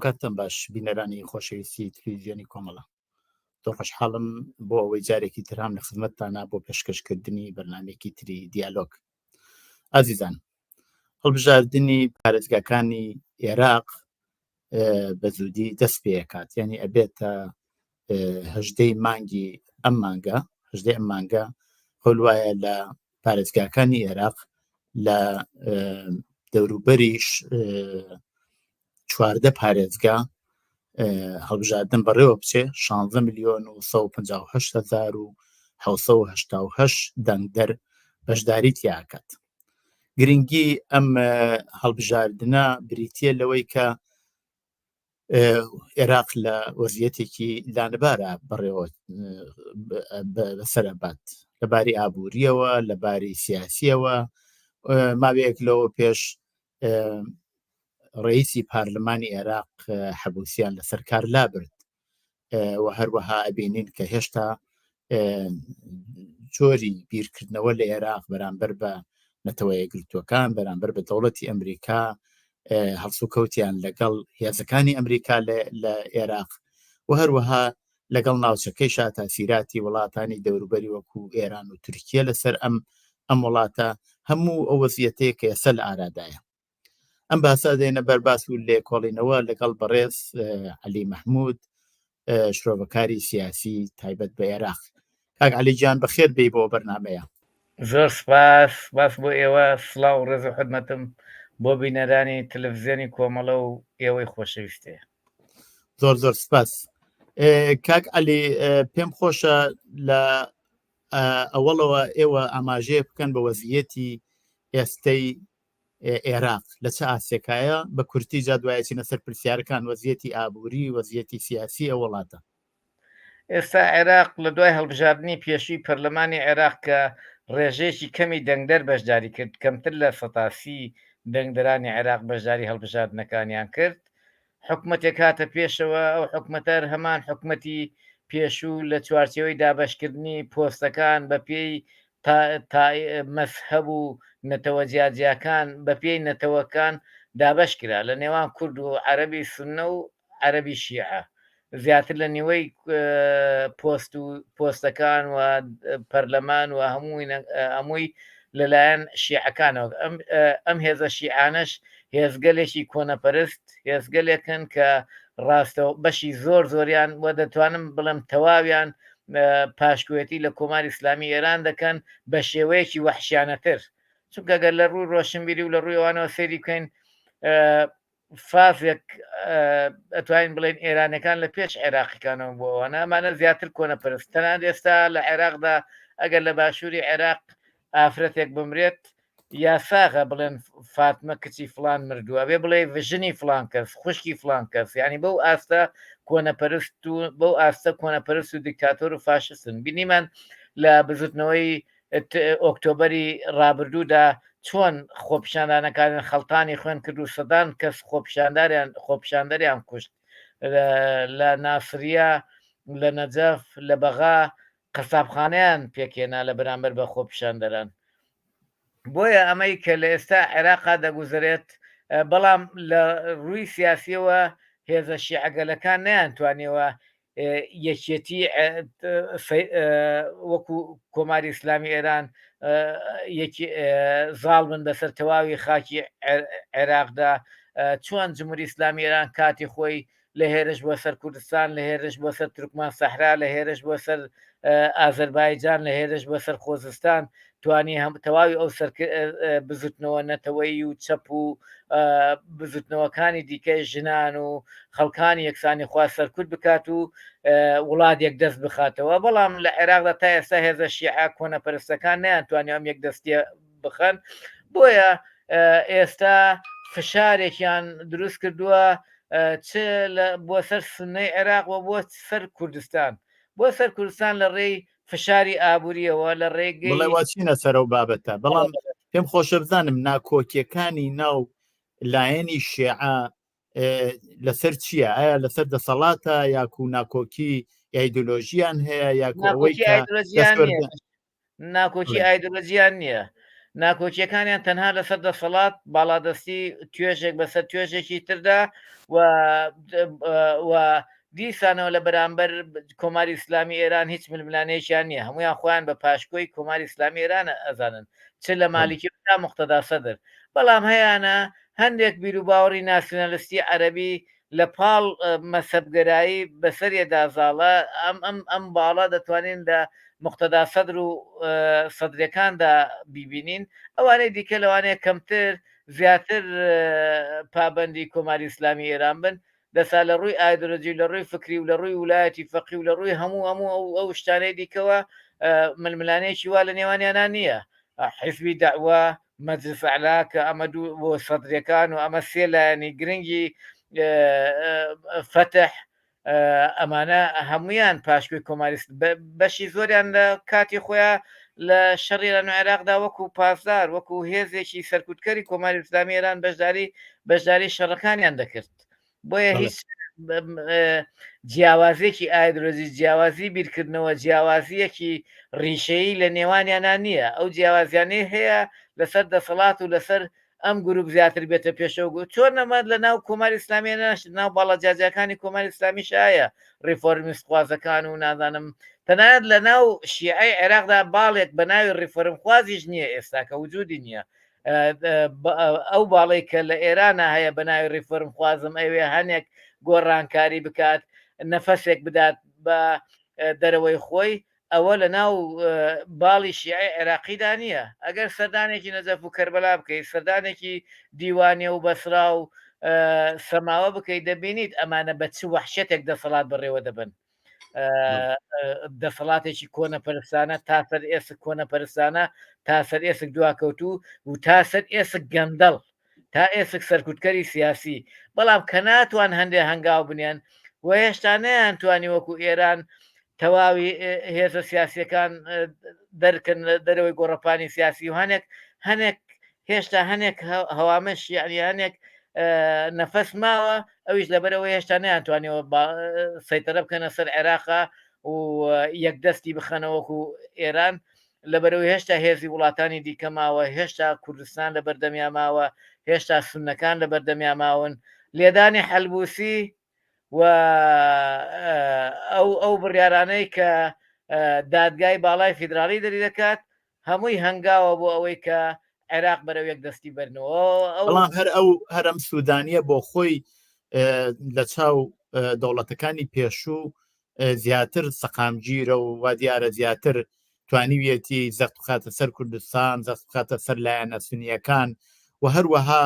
کاتتان باش بینەرانی خۆشەویستی تلویزیۆنی کۆمەڵە زۆر خۆشحاڵم بۆ ئەوەی جارێکی تر هەم لە خزمەتتانە بۆ پێشکەشکردنی بەرنامێکی تری دیالۆگ. ئازیزان، هەڵبژاردننی پارێزگاکانی عێراق بە زوودی دەست پێکات، یعنی ئەبێتە هەژدەی مانگی ئەم مانگە هەول وایە لە پارێزگاکانی عێراق لە دەوروبەریش 14 پارێزگا هەڵبژاردن بەڕێوە بچێ 16,788,788 دەنگدەر بەشداری تیاکات. گرنگی ئەم هەڵبژاردنە بریتە لەوەی کە عێراق لە وەزیەتێکی لانەبارە بەڕێوە بەسەرەبات لەباری ئابووریەوە، لەباری سیاسیەوە. ماوەیەک لەوە پێش ڕئیسی پارلمانی عێراق حەبوسیان لەسەر کار لابرد و هەروەها ئەبینین کە هێشتا جۆری بیرکردنەوە لە عێراق بەرامبەر بە نەتەوە یەکگرتووەکان، بەرامبەر بە دەوڵەتی ئەمریکا هەڵسوکەوتیان لەگەڵ هێزەکانی ئەمریکا لە عێراق و هەروەها لەگەڵ ناوچەکەی تاسیراتی وڵاتانی دەوروبەری وەکو ئێران و تورکیە لەسەر ئەم وڵاتە هەموو ئەو وەزیەتەیە کە ئێستا لە ئارادایە. ئەم باسا دێنە بەرباس و لێکۆڵینەوە لەگەڵ بەڕێز عەلی مەحموود، شرۆڤەکاری سیاسی تایبەت بە عێراق. کاک عەلیجان بەخێر بێی بۆ بەرنامەیە. زۆر سپاس بۆ ئێوە، سڵاو و ڕێز و حورمەتم بۆ بینەرانی تەلەڤیزیۆنی کۆمەڵە و ئێوەی خۆشەویستێ. زۆر زۆر سپاس. کاک عەلی، پێم خۆشە لە ئەوەڵەوە ئێوە ئاماژەیە بکەن بە وەزیەتی ئێستەی عێراق لە چه ئاسێکایە، بە کورتی جا دوایەچینە سەر پرسیارەکان، وەزیەتی ئابووری، وەزیەتی سیاسی ئەو وڵاتە. ئێستا عێراق لە دوای هەڵبژاردننی پێشووی پەرلەمانی عێراق کە ڕێژەیەکی کەمی دەنگدەر بەشداری کرد، کەمتر لە 180 دەنگدەرانی عێراق بەشداری هەڵبژاردنەکانیان کرد، حکومەتێک هاتە پێشەوە. ئەو حکومەتە هەمان حکومەتی پێشوو لە چوارچێوەی دابەشکردنی پۆستەکان بە پێی مەسهەب و نەتەوە جیاجیاکان بە پێی نەتەوەکان دابەش کرا لە نێوان کورد و عەرەبی سوننە و عەرەبی شیعە. زیاتر لە نیوەی پۆستەکان و پەرلەمان و هەمووی لەلایەن شیعەکانەوە. ئەم هێزە شیعانەش هێزگەلێکی کۆنەپەرست، هێزگەلێکن کە ڕاستەوە بەشی زۆریان وە دەتوانم بڵم تەواویان پاشکوێتی لە کۆماری ئیسلامی ئێران دەکەن بە شێوەیەکی وەحشیانەتر. چونکە گەر لە ڕووی ڕۆشنبیری و لە ڕووی ئەوانەوە سەیری بکەین، فازێک ئەتوانین بڵێن ئێرانەکان لە پێش عێراقیەکانەوە بۆ ئەوانە ئەمانە زیاتر کۆنەپەرست. تەنانەت ئێستا لە عێراقدا ئەگەر لە باشووری عێراق ئافرەتێک بمرێت، یاساغە بڵێن فاتمە کچی فلان مردووە، بێ بڵێ ڤژنی فلان کەس، خوشکی فلان کەس. ینی بەو ئاستە کۆنەپەرست و بەو ئاستە کۆنەپەرست و دیکتاتۆر و فاشستن. بینیمان لە بزوتنەوەی ئۆکتۆبەری ڕابردوودا چۆن خۆپیشاندانەکان خەڵتانی خوێن کرد و سەدان کەس خۆپیشاندەریان کوشت لە ناسریە، لە نەجەف، لە بەغا قەسابخانەیان پێکێنا لە بەرامبەر بە خۆپیشاندەران. بۆیە ئەمەی کە لە ئێستا عێراقا دەگوزرێت، بەڵام لە ڕووی سیاسیەوە هێزە شیعەگەلەکان نەیانتوانیەوە یەکێتی وەکو کۆماری ئیسلامی ئێران زاڵ بن بەسەر تەواوی خاکی عێراقدا. چۆن جمهوری ئیسلامی ئێران کاتی خۆی لە هێرش بۆ سەر کوردستان، لە هێرش بۆ سەر تورکمان سەحرا، لە هێرش بۆ سەر ئازەربایجان، لە هێرش بۆ سەر خۆزستان توانی تەواوی ئەو بزوتنەوە نەتەوەی و چەپ و بزوتنەوەکانی دیکەی ژنان و خەڵکانی یەکسانی خوا سەرکوت بکات و وڵاتێک دەست بخاتەوە. بەڵام لە عێراقدا تا ئێستا هێزە شیعە کۆنەپەرستەکان نەیانتوانی ئەم یەک دەستیە بخەن. بۆیە ئێستا فشارێکیان دروست کردووە بۆ سەر سوننەی عێراق و بۆ سەر کوردستان. بۆ سەر کوردستان لە ڕێی فشاری ئابووریەوە، لە ڕێگەی بڵێواچینە سەر ئەو بابەتە. بەڵام پێم خۆشە بزانم ناکۆکیەکانی ناو لایەنی شیعە لەسەر چییە؟ ئایا لەسەر دەسەڵاتە یاکو ناکۆکی ئایدۆلۆژیان هەیە یاکۆ ئەوەی ناکۆکی ئایدۆلۆژیان نییە. ناکۆچیەکانیان تەنها لەسەر دەسەڵات باڵادەستی توێژێک بەسەر توێژێکی تردا و دیسانەوە لە بەرامبەر کۆماری ئیسلامی ئێران هیچ ململانەیەکیان نییە، هەمویان خۆیان بە پاشکۆی کۆماری ئیسلامی ئێران ئەزانن چ لە مالیکی تا مقتەدا سەدر. بەڵام هەیەە هەندێک بیر و باوەڕی ناسیۆنالیستی عەرەبی لە پاڵ مەسەبگەرایی بەسەرێدازاڵە ئەم باڵا دەتوانین لە مقتەدا سەدر و سەدرەکاندا بیبینین. ئەوانەی دیکە لەوانەیە کەمتر زیاتر پابندی کۆماری ئیسلامی ئێران بن دەسا لە ڕووی ئایدۆلۆجی لە ڕووی فکری و لە ڕووی ویلایەتی فەقی و لە ڕووی هەموو ئەو شتانەی دیکەوە ململانەیەکی وا لە نێوانیانان نییە. حیزبی داعوا مەجلس ئەعلا کە ئەمە دوو بۆ سەدرەکان و ئەمە سێ لایەنی گرنگی فتح ئەمانە هەمویان پاشکوی کۆماریست بەشی زۆریان لە کاتی خۆیان لە شەڕیران و عێراقدا وەکو پاسدار وەکو هێزێکی سەرکوتکەری کۆماری ئیسلامی ئێران بەشداری شەڕەکانیان دەکرد. بۆیە هیچ جیاوازێکی ئایدۆلۆژی جیاوازی بیرکردنەوە جیاوازیەکی ڕیشەیی لە نێوانیانان نییە. ئەو جیاوازیانەی هەیە لەسەر دەسەڵات و لەسەر ئەم گروپ زیاتر بێتە پێشەوە چۆن نەمەد لە ناو کۆماری ئیسلامی ناو باڵەجاجەکانی کۆماری ئیسلامی شایە ڕیفۆرمیست خوازەکان و نازانم تەنانەت لە ناو شیعەی عێراقدا باڵێک بە ناوی ڕیفۆرم خوازیش نییە ئێستا کە وجودی نییە. ئەو باڵی کە لە ئێرانە هەیە بە ناوی ڕیفۆرم خوازم ئەوێ هەنێک گۆڕانکاری بکات نەفەسێک بدات بە دەرەوەی خۆی ئەوە لە ناو باڵی شیعی عێراقیدا نییە. ئەگەر سەردانێکی نەجەف و کەربەلا بکەیت سەردانێکی دیوانێ و بەسرا و سەماوە بکەیت دەبینیت ئەمانە بە چ وەحشەتێک دەسەڵات بەڕێوە دەبن. دەسەڵاتێکی کۆنە پەرستانە تا سەر ئێسک کۆنە پەرستانە تا سەر ئێسک دواکەوتو و تا سەر ئێسک گەندەڵ تا ئێسک سەرکوتکەری سیاسی. بەڵام کە ناتوان هەندێک هەنگاو بنیان و هێشتا نەیان توانی وەکو ئێران تەواوی هێزە سیاسیەکان دەرکن دەرەوەی گۆڕەپانی سیاسی و هەنێک هێشتا هەنێک هەوامەش یعنی هەنێک نەفەس ماوە ئەویش لەبەرەوە هێشتا نەیانتوانیەوە سەیتەرە بکەنە سەر عێراقا و یەکدەستی بخەنەوەکو ئێران لەبەرەوەی هێشتا هێزی وڵاتانی دیکە ماوە هێشتا کوردستان لە بەردەمیا ماوە هێشتا سونەکان لە بەردەمیا ماون لێدانی حەلبوسی و ئەو بڕیارانەی کە دادگای باڵای فیدراالی دەری دەکات هەمووی هەنگاوە بۆ ئەوەی کە عێراق بەرەو یەک دەستی بەرنەوە. بەڵام هەرم سوودانیە بۆ خۆی لە چاو دەوڵەتەکانی پێشوو زیاتر سەقامگیرە و وا دیارە زیاتر توانیویەتی زەخت بخاتە سەر کوردستان زەخت بخاتە سەر لایەنە سونیەکان و هەروەها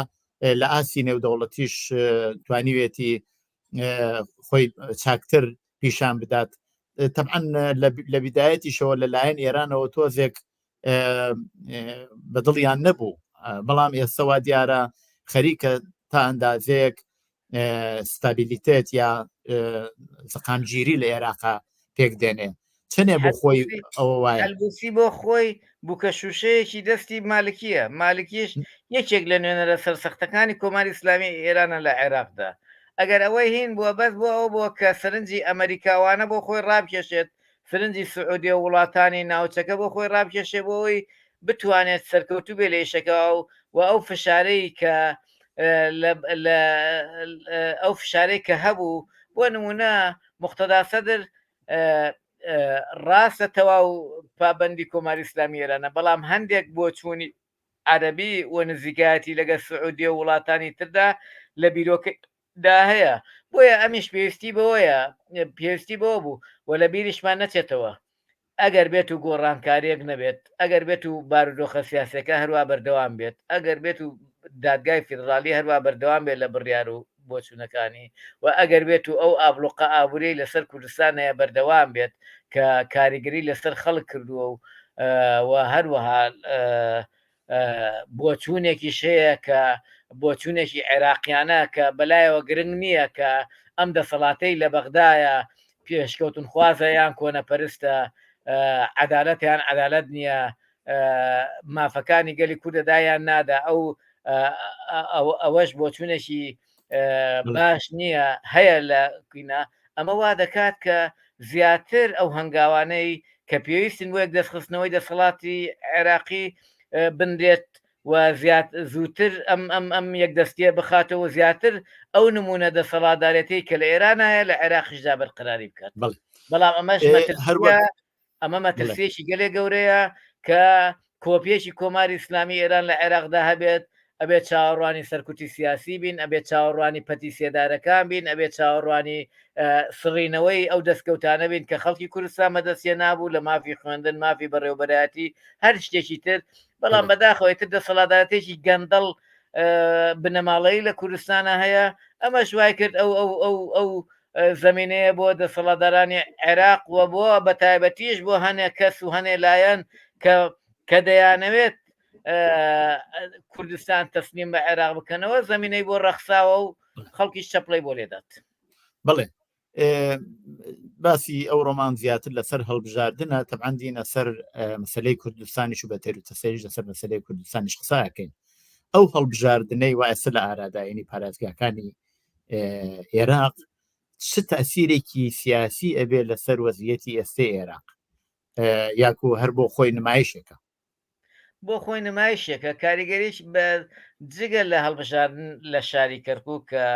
لە ئاسی نێودەوڵەتیش توانیوێتی خۆی چاکتر پیشان بدات. طبعا لە بیدایەتیشەوە لەلایەن ئێرانەوە تۆزێک بەدڵیان نەبوو بەڵام ئێستاوا دیارە خەریکە تا ئەندازەیەک ستابیلیتێت یا سەقامگیری لە عێراقا پێک دێنێ چنێ بۆ خۆی ئەوە وایە هەلبوسی بۆ خۆی بووکە شوشەیەکی دەستی مالکیە مالکیش یەکێک لە نوێنەرە سەرسەختەکانی کۆماری ئیسلامی ئێرانە لە عێراقدا. ئەگەر ئەوەی هین بووە بەس بۆ ئەو بۆ کە سەرنجی ئەمریکاوانە بۆ خۆی ڕابکێشێت سەرنجی سعودی و وڵاتانی ناوچەکە بۆ خۆی ڕابکێشێ بۆەوەی بتوانێت سەرکەوتوو بێ لە یشەکە و ئەو فشارەی کە ئەو فشارەی کە هەبوو بۆ نمونە مقتەدا سەدر ڕاستە تەواو پابندی کۆماری ئیسلامی ئێرانە بەڵام هەندێک بۆ چوونی عەرەبی و نزیکایەتی لەگە سعودی و وڵاتانی تردا لە بیرۆکەدا هەیە. بۆیە ئەمیش پێویستی بەوەیە پێویستی بۆ بوو و لە بیریشمان نەچێتەوە ئەگەر بێت و گۆڕانکاریەک نەبێت ئەگەر بێت و بارودۆخە سیاسەکە هەروە بەردەوام بێت ئەگەر بێت و دادگای فیدراالی هەروە بەردەوام بێت لە بڕیار و بۆچوونەکانی و ئەگەر بێت و ئەو ئابلوقە ئابووری لەسەر کوردستان هەیە بەردەوام بێت کە کاریگەری لەسەر خەڵک کردووە و هەروەها بۆچوونێکی شەیە کە بۆچوونێکی عێراقیانە کە بەلایەوە گرنگ نییە کە ئەم دەسەڵاتەی لە بەغدایە پێشکەوتن خوازە یان کۆنەپەرستە عەدالەتیان عەدالەت نییە مافەکانی گەلی کوردەدایان نادا ئەوەش بۆچوونێکی باش نییە هەیە لە کوینە. ئەمە وا دەکات کە زیاتر ئەو هەنگاوانەی کە پێویستن بۆ یەک دەستخستنەوەی دەسەڵاتی عێراقی بندێت و زووتر ئەم یەکدەستیە بخاتەوە زیاتر ئەو نمونە دەسەڵاتدارەتی کە لە ئێرانایە لە عێراقیشدا بەرقراری بکات بەڵام ئەمەش مەترسیە ئەمە مەترسیەکی گەلێ گەورەیە کە کۆپیەکی کۆماری ئیسلامی ئێران لە عێراقدا هەبێت ئەبێت چاوەڕوانی سەرکوتی سیاسی بین ئەبێت چاوەڕوانی پەتی سێدارەکان بین ئەبێت چاوەڕوانی سڕینەوەی ئەو دەستکەوتانە بین کە خەڵکی کوردستان مەدەستیە نابوو لە مافی خوێندن مافی بەڕێوەبەرایەتی هەر شتێکی تر بەڵام بەداخەوەی تر دەسەڵاتدارەتێکی گەندەڵ بنەماڵەیی لە کوردستانە هەیە ئەمە شوای کرد ئەو زمینەیە بۆ دەسەڵاتدارانی عێراق و بۆ بە تایبەتیش بۆ هەنێ کەس و هەنێ لایەن کە دەیانەوێت کوردستان تەسلیم بە عێراق بکەنەوە زمینەی بۆ ڕەخساوە و خەڵکی چەپڵی بۆ لێدات. بڵێ باسی ئەو ڕۆمان زیاتر لەسەر هەڵبژاردنە تەبعاً دینە سەر مەسەلەی کوردستانیش و بە تێر و تەسەریش لەسەر مەسەلەی کوردستانیش قساکەین. ئەو هەڵبژاردنەی وایسە لە ئاراداینی پارێزگاکانی عێراق چ تەسیرێکی سیاسی ئەبێ لەسەر وەزیەتی ئێستای عێراق یاکو هەر بۆ خۆی نمایشێکە بۆ خۆی نمایشێکە کاریگەریش بە جگە لە هەڵبژاردن لە شاری کەرکووک کە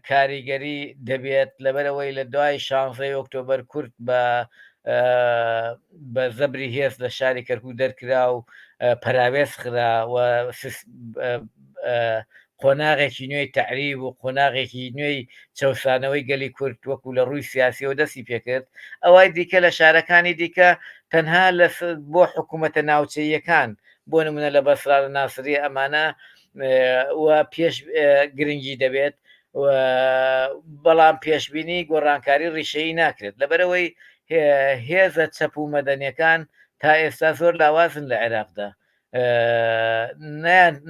کاریگەری دەبێت لەبەرەوەی لە دوای 16 ئۆکتۆبەر کورد بە زەبری هێز لە شاری کەرکوو دەرکرا و پەراوێز خرا و قۆناغێکی نوێی تعریب و قۆناغێکی نوێی چەسانەوەی گەلی کورد وەکو لە ڕووی سیاسیەوە دەستی پێکرد ئەوای دیکە لە شارەکانی دیکە تەنها بۆ حکوومەتە ناوچەیەکان بۆ نمونە لە بەسرا لە ناسری ئەمانە و پێش گرنگی دەبێت بەڵام پێشببینی گۆڕانکاری ڕیشەیی ناکرێت لەبەرەوەی هێزە چەپ و مەدەنیەکان تا ئێستا زۆر لاوازن لە عێراقدا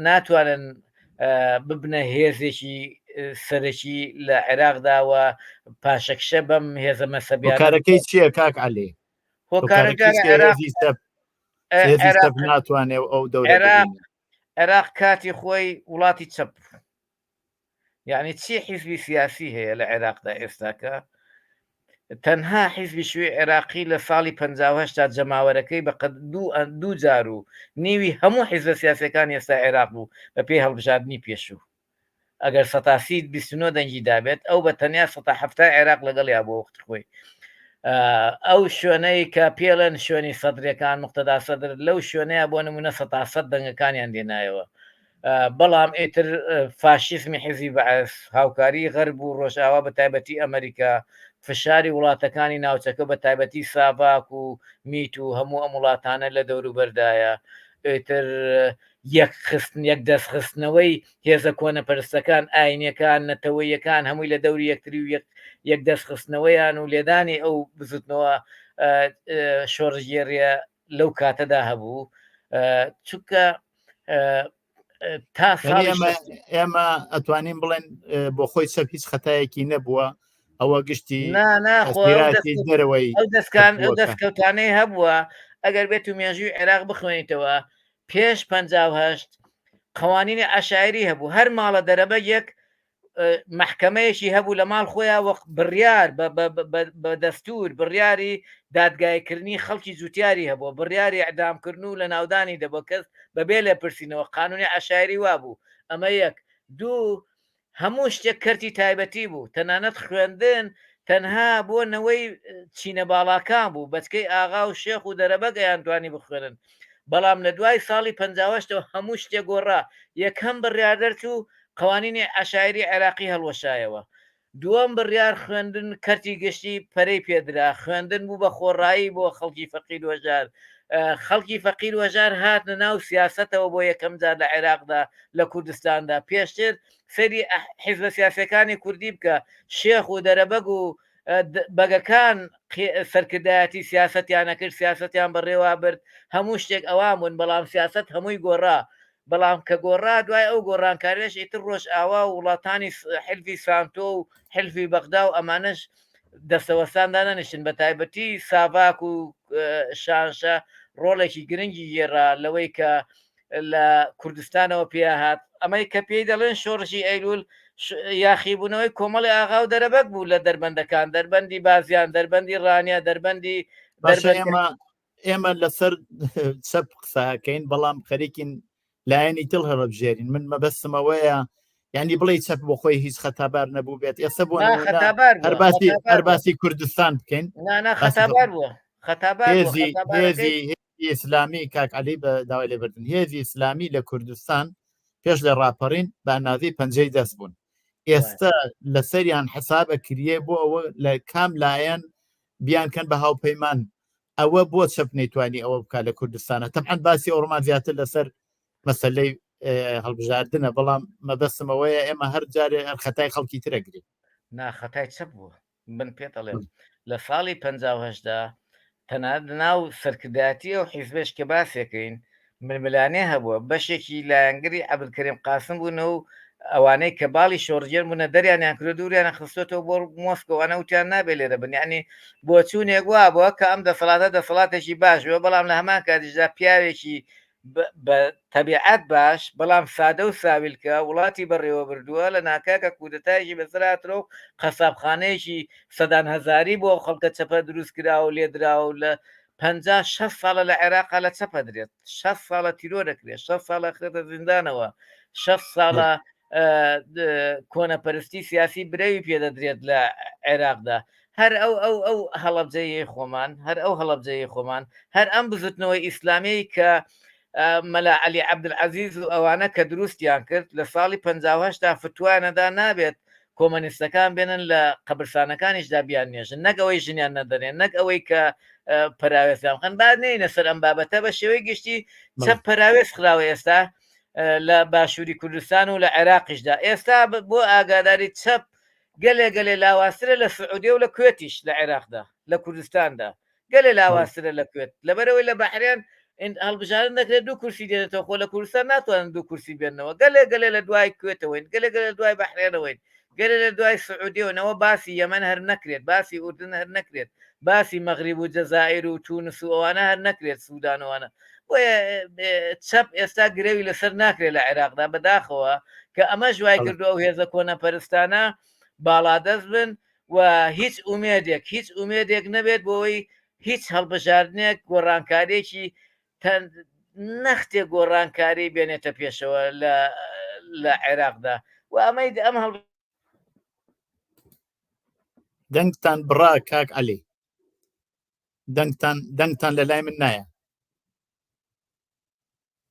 ناتوانن ببنە هێزێکی سەرەکی لە عێراقداوە پاشەکشە بەم هێزە مەسەبیانەکەی چییە کاک عەلی ناتوانێ ئەو عێراق کاتی خۆی وڵاتی چەپ یعنی چی حیزبی سیاسی هەیە لە عێراقدا ئێستاکە تەنها حیزبی شوێ عێراقی لە ساڵی 1950 تا جەماوەرەکەی بە دوو جار و نیوی هەموو حیزبە سیاسەکان ئێستا عێراق بوو بە پێی هەڵبژاردننی پێشوو ئەگەر 1929 دەنگی دابێت ئەو بە تەنیا 1970 عێراق لەگەڵ یا بۆ وەخت خۆی ئەو شوێنەی کە پێڵەن شوێنی سەدرەکان مقتەدا سەدر لەو شوێنەیە بۆ نمونە 100 دەنگەکانیان دێنایەوە بەڵام ئیتر فاشیزمی حیزبی بەعەس هاوکاری غەرب و ڕۆژئاوا بە تایبەتی ئەمریکا فشاری وڵاتەکانی ناوچەکە بە تایبەتی ساواک و میت و هەموو ئەم وڵاتانە لە دەوروبەردایە ئیتر یەک دەستخستنەوەی هێزە کۆنەپەرستەکان ئاینیەکان نەتەوەیەکان هەمووی لە دەوری یەکتری و یەک دەستخستنەوەیان و لێدانی ئەو بزوتنەوە شۆڕژێریە لەو کاتەدا هەبوو چونکە تا ئێمە ئەتوانین بڵێن بۆ خۆی سەر هیچ خەتایەکی نەبووە ئەوە گشتی دەرەوەی ئەو دەستکەوتانەی هەبووە ئەگەر بێت و مێژووی عێراق بخوێنیتەوە پێش 58 قوانینی عەشایری هەبوو هەر ماڵە دەرەبە یەک محکەمەیەکی هەبوو لە ماڵ خۆیان وەک بڕیار بە دەستور بڕیاری دادگایکردنی خەڵکی جوتیاری هەبووە بڕیاری ئەعدامکردن و لە ناودانی دەبوو کەس بەبێ لێ پرسیینەوە قانونی عەشایری وابوو ئەمە یەک دوو هەموو شتێک کەرتی تایبەتی بوو تەنانەت خوێندن تەنها بۆ نەوەی چینە باڵاکان بوو بەچکەی ئاغا و شێخ و دەرەبە گەیانتوانی بخوێنن بەڵام لە دوای ساڵی 58ەوە هەموو شتێک گۆڕا یەکەم بڕیاردەرچ و قوانینی عەشایری عێراقی هەڵوەشایەوە دووەم بڕیار خوێندن کەرتی گشتی پەرەی پێدرا خوێندن بوو بە خۆڕایی بۆ خەڵکی فەقیر وەژار خەڵکی فەقیر وەژار هاتنە ناو سیاسەتەوە بۆ یەکەم جار لە عێراقدا لە کوردستاندا پێشتر سەری حیزبە سیاسەکانی کوردی بکە شێخ و دەرەبەگ و بەگەکان سەرکردایەتی سیاسەتیانە کرد سیاسەتیان بەڕێوا برد هەموو شتێک ئەوان بوون بەڵام سیاست هەمووی گۆڕا بەڵام کە گۆڕا دوای ئەو گۆڕانکاریش ئیتر ڕۆژ ئاوا و وڵاتانی حلفی سانتۆ و حلفی بەغدا و ئەمانش دەستەوەستاندا نەنیشتن بە تایبەتی ساواک و شانشە ڕۆڵێکی گرنگی گێڕا لەوەی کە لە کوردستانەوە پێهات ئەمەی کە پێی دەڵێن شۆڕژی ئەیلول یاخیبوونەوەی کۆمەڵی ئاغا و دەرەبەک بوو لە دەربەندەکان دەربەندی بازیان دەربەندی ڕانیا دەربەندی ئێمە لەسەر چەپ قساکەین بەڵام خەریکین لایەنی دڵ هەڵەبژێرین من مەبەستمەوەیە یعنی بڵێ چەپ بۆ خۆی هیچ خەتابار نەبوو بێت ئێستا بۆ نمونە هەرباسی کوردستان بکەین خەتابار بووە هێزی ئیسلامی کاکعلی بە داوای لێبردن هێزی ئیسلامی لە کوردستان پێش لە ڕاپەڕین بە ناوی پەنجەی دەست بوون ئێستا لەسەریان حسابە کریە بۆ ئەوە لە کام لایەن بیانکەن بە هاوپەیمان ئەوە بۆ چەپ نەیتوانی ئەوە بک لە کوردستانە تەبعەن باسی ئەوڕمان زیاتر لەسەر مەسەلەی هەڵبژاردنە بەڵام مەبەستمەوەیە ئێمە هەر جارێ هەر خەتای خەڵکی ترەگرێت ناخەتای چەپ بووە بن پێت ئەڵێم لە ساڵی 1950دا تەنانەت ناو سەرکردایەتی و حیزبش کە باسێکەین ململانێ هەبووە بەشێکی لایەنگری عەبدولکەریم قاسم بوونەوە و ئەوانەی کە باڵی شۆڕژێر بوونە دەریانیان کرد دووریانە خستۆتەوە بۆ مۆسکۆوانە وتیان نابێت لێرە بن یعنی بۆ چوونێک وا بووە کە ئەم دەسەڵاتە دەسەڵاتێکی باشوە بەڵام لە هەمان کاتیشدا پیاوێکی بە تەبیعەت باش بەڵام سادە و ساویلکە وڵاتی بەڕێوە بردووە لە ناکاکە کودەتایشی بەسراترە و قەسابخانەیەکی سەدان هەزاری بۆ خەڵکە چەپە دروست کراوە و لێدراوە لە 50-60 ساڵە لە عێراقا لە چەپە درێت 6 ساڵە تیرۆ دەکرێت 6 ساڵە خێتە زیندانەوە 6 ساڵە کۆنەپەرستی سیاسی برەوی پێدەدرێت لە عێراقدا هەر ئەو هەڵەبجەیە خۆمان هەر ئەو هەڵەبجەیە خۆمان هەر ئەم بزوتنەوەی ئیسلامی کە مەلا عەلی عەبدولعەزیز و ئەوانە کە دروستیان کرد لە ساڵی 58دا فتوانەدا نابێت کۆمەنیستەکان بێنن لە قەبرستانەکانیشدا بیان نێژن نەک ئەوەی ژنیان نەدەنێن نەک ئەوەی کە پەراوێستیان خەن با نینە سەر ئەم بابەتە بە شێوەی گشتی چەپ پەراوێست خراوە ئێستا لە باشووری کوردستان و لە عێراقیشدا ئێستا بۆ ئاگاداری چەپ گەلێ لاواسترە لە سعودیە و لە کوێتیش لە عێراقدا لە کوردستاندا گەلێ لاواسترە لە کوێت لەبەرەوەی لە بەحرێن هەڵبژارن دەکرێت دوو کورسی دێنێتەوە خۆ لە کوردستان ناتوانن دوو کورسی بێنەوە گەلێ لە دوای کوێتەوەین گەلێ لە دوای بەحرێنەوەین گەلێ لە دوای سعودیەوەنەوە باسی یەمەن هەر نەکرێت باسی ئوردن هەر نەکرێت باسی مەغریب و جەزائیر و تونس و ئەوانە هەر نەکرێت سوودانەوەانە بۆیە چەپ ئێستا گرێوی لەسەر ناکرێت لە عێراقدا بەداخەوە کە ئەمە ژوای کردو ئەو هێزە کۆنەپەرستانە باڵادەست بن و هیچ ئومێدێک نەبێت بۆەوەی هیچ هەڵبژاردنێک گۆڕانکارێکی نەختێک گۆڕانکاری بێنێتە پێشەوە لە عێراقدا و ئەمەی ئەم هەڵ دەنگتان بڕا کاک عەلی دەنگتان لە لای من نایە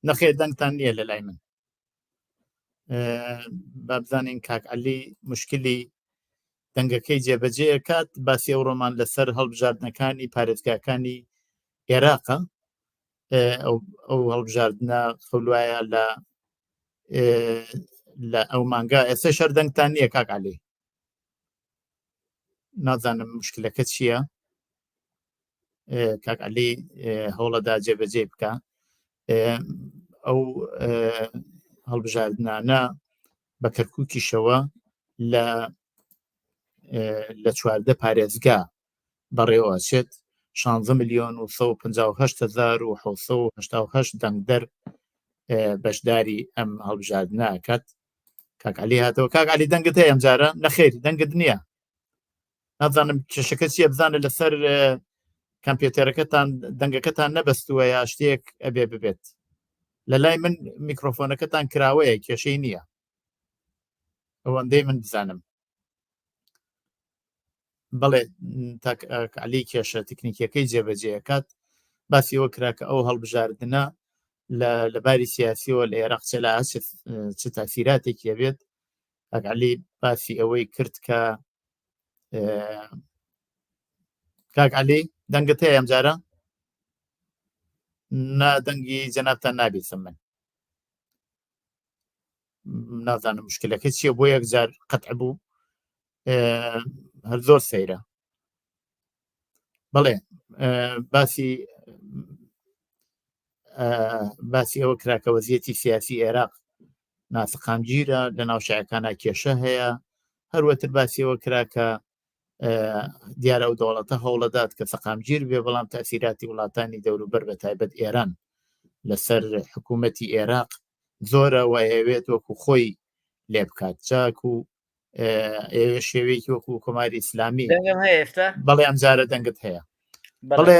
نەخێ دەنگتان نییە لە لای من با بزانین کاک عەلی مشکلی دەنگەکەی جێبەجێ کات باسی ئەو ڕۆمان لەسەر هەڵبژاردنەکانی پارێزگاکانی عێراقە ئەو هەڵبژاردنە خەولوایە لە ئەو مانگا ئێستا شەر دەنگتان نییە کاک عەلی نازانم مشکلەکە چییە کاک عەلی هەوڵەدا جێبەجێ بکە ئەو هەڵبژاردنانە بە کەرکووکیشەوە لە 14 پارێزگا بەڕێوەچێت 16,158,788 دەنگدەر بەشداری ئەم هەڵبژاردنە ئەکات کاک عەلی هاتەوە کاک عەلی دەنگت هەیە ئەم جارە نەخێر دەنگت نییە نازانم کێشەکە چییە بزانە لەسەر کامپیۆتەرەکەتان دەنگەکەتان نەبەستووە یا شتێک ئەبێ ببێت لە لای من میکرۆفۆنەکەتان کراوەیە کێشەی نییە ئەوەندەی من بزانم بەڵێ عەلی کێشە تکنیکیەکەی جێبەجێکات باسی ئەوە کراکە ئەو هەڵبژاردنە لە باری سیاسیەوە لە عێراق چ تاثیراتێکی هەبێت کاک عەلی باسی ئەوەی کرد کە کاک عەلی دەنگت هەیە ئەم جارە دەنگی جەنابتان نابێتم من نازانم مشکلەکە چییە بۆ یەکجار قەتع بوو هەر زۆر سەیرە بەڵێ باسی ئەوە کراکە وەزیەتی سیاسی عێراق ناسەقامگیرە لە ناوشایەکانە کێشە هەیە هەروەتر باسی ئەوە کراکە دیارە ئەو دەوڵەتە هەوڵەدات کە سەقامگیر بێ بەڵام تاسیراتی وڵاتانی دەوروبەر بە تایبەت ئێران لەسەر حکوومەتی عێراق زۆرە و ئەوێت وەکو خۆی لێ بکات چاک و شێوەیەکی وەکو کۆماری ئیسلامی بەڵێ ئەم جارە دەنگت هەیە بەڵێ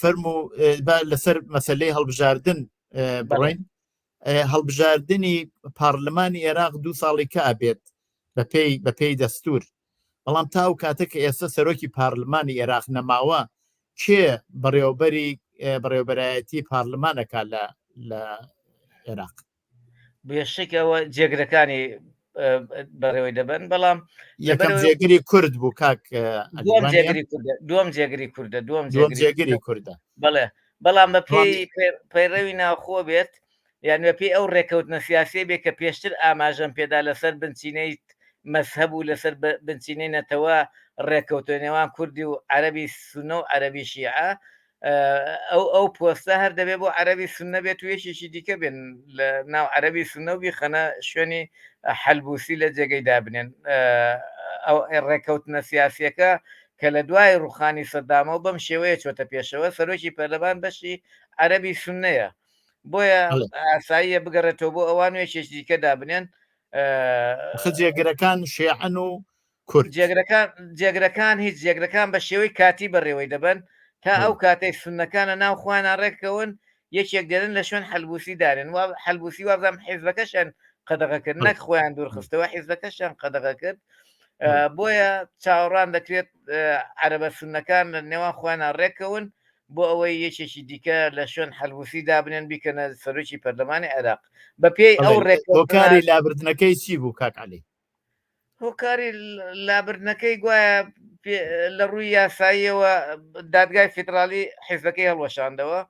فەرمو لەسەر مەسلەی هەڵبژاردن بڕۆین. هەڵبژاردننی پارلەمانی عێراق 2 ساڵی کە ئەبێت بە پێی دەستور، بەڵام تا و کاتە کە ئێستا سەرۆکی پارلمانی عێراق نەماوە کێ بەڕێوەبەرایەتی پارلمانەکە لە عێراق؟ بێشکەوە جێگرەکانی بەڕێوەی دەبن، بەڵام یەکەم جێگری کورد بوو کاک دووەم جێگری کووردە جێگری کووردە بەڵام بە پێی پەیڕەوی ناوخۆ بێت، یان بە پێی ئەو ڕێکەوتنە سیاسی بێت کە پێشتر ئاماژەم پێدا لەسەر بنچینەی مەسهەب و لەسەر بنچینەی نەتەوە ڕێکەوتە نێوان کوردی و عەرەبی سونە و عەرەبی شیعە، ئەو پۆستە هەر دەبێت بۆ عەرەبی سونە بێت و یەکێکی دیکە بێن لە ناو عەرەبی سونە و بیخەنە شوێنی حەلبوسی لە جێگەی دابنێن. ئەو ڕێکەوتنە سیاسیەکە کە لە دوای ڕوخانی سەدامەوە بەم شێوەیە چۆتە پێشەوە، سەرۆکی پەرلەمان بەشی عەرەبی سونەیە، بۆیە ئاساییە بگەڕێتەوە بۆ ئەوان وێکێکی دیکە دابنێن. جێگرەکان شیعەن و کورد جێگرەکان هیچ جێگرەکان بە شێوەی کاتی بەڕێوەی دەبن تا ئەو کاتەی سونەکانە ناو خوانە ڕێکەون یەکێک دێنن لە شوێن حەلبوسی دارێن و حەلبوسی وابزانام حیزبەکەشان قەدەغەکرد نەک خۆیان دوورخستەوە حیزبەکەشان قەدەغە کرد، بۆیە چاوەڕان دەکرێت عەرەبە سونەکان لە نێوان خوانە ڕێکەون بۆ ئەوەی یەکێکی دیکە لە شوێن حەلبوسی دابنێن بیکەنە سەرۆکی پەرلەمانی عێراق. بە پێی ئەو ڕێکۆکاری لابردنەکەی چی بوو کاک عەلی؟ هۆکاری لابردنەکەی گوایە لە ڕووی یاساییەوە دادگای فیدرالی حیزبەکەی هەڵوەشاندەوە،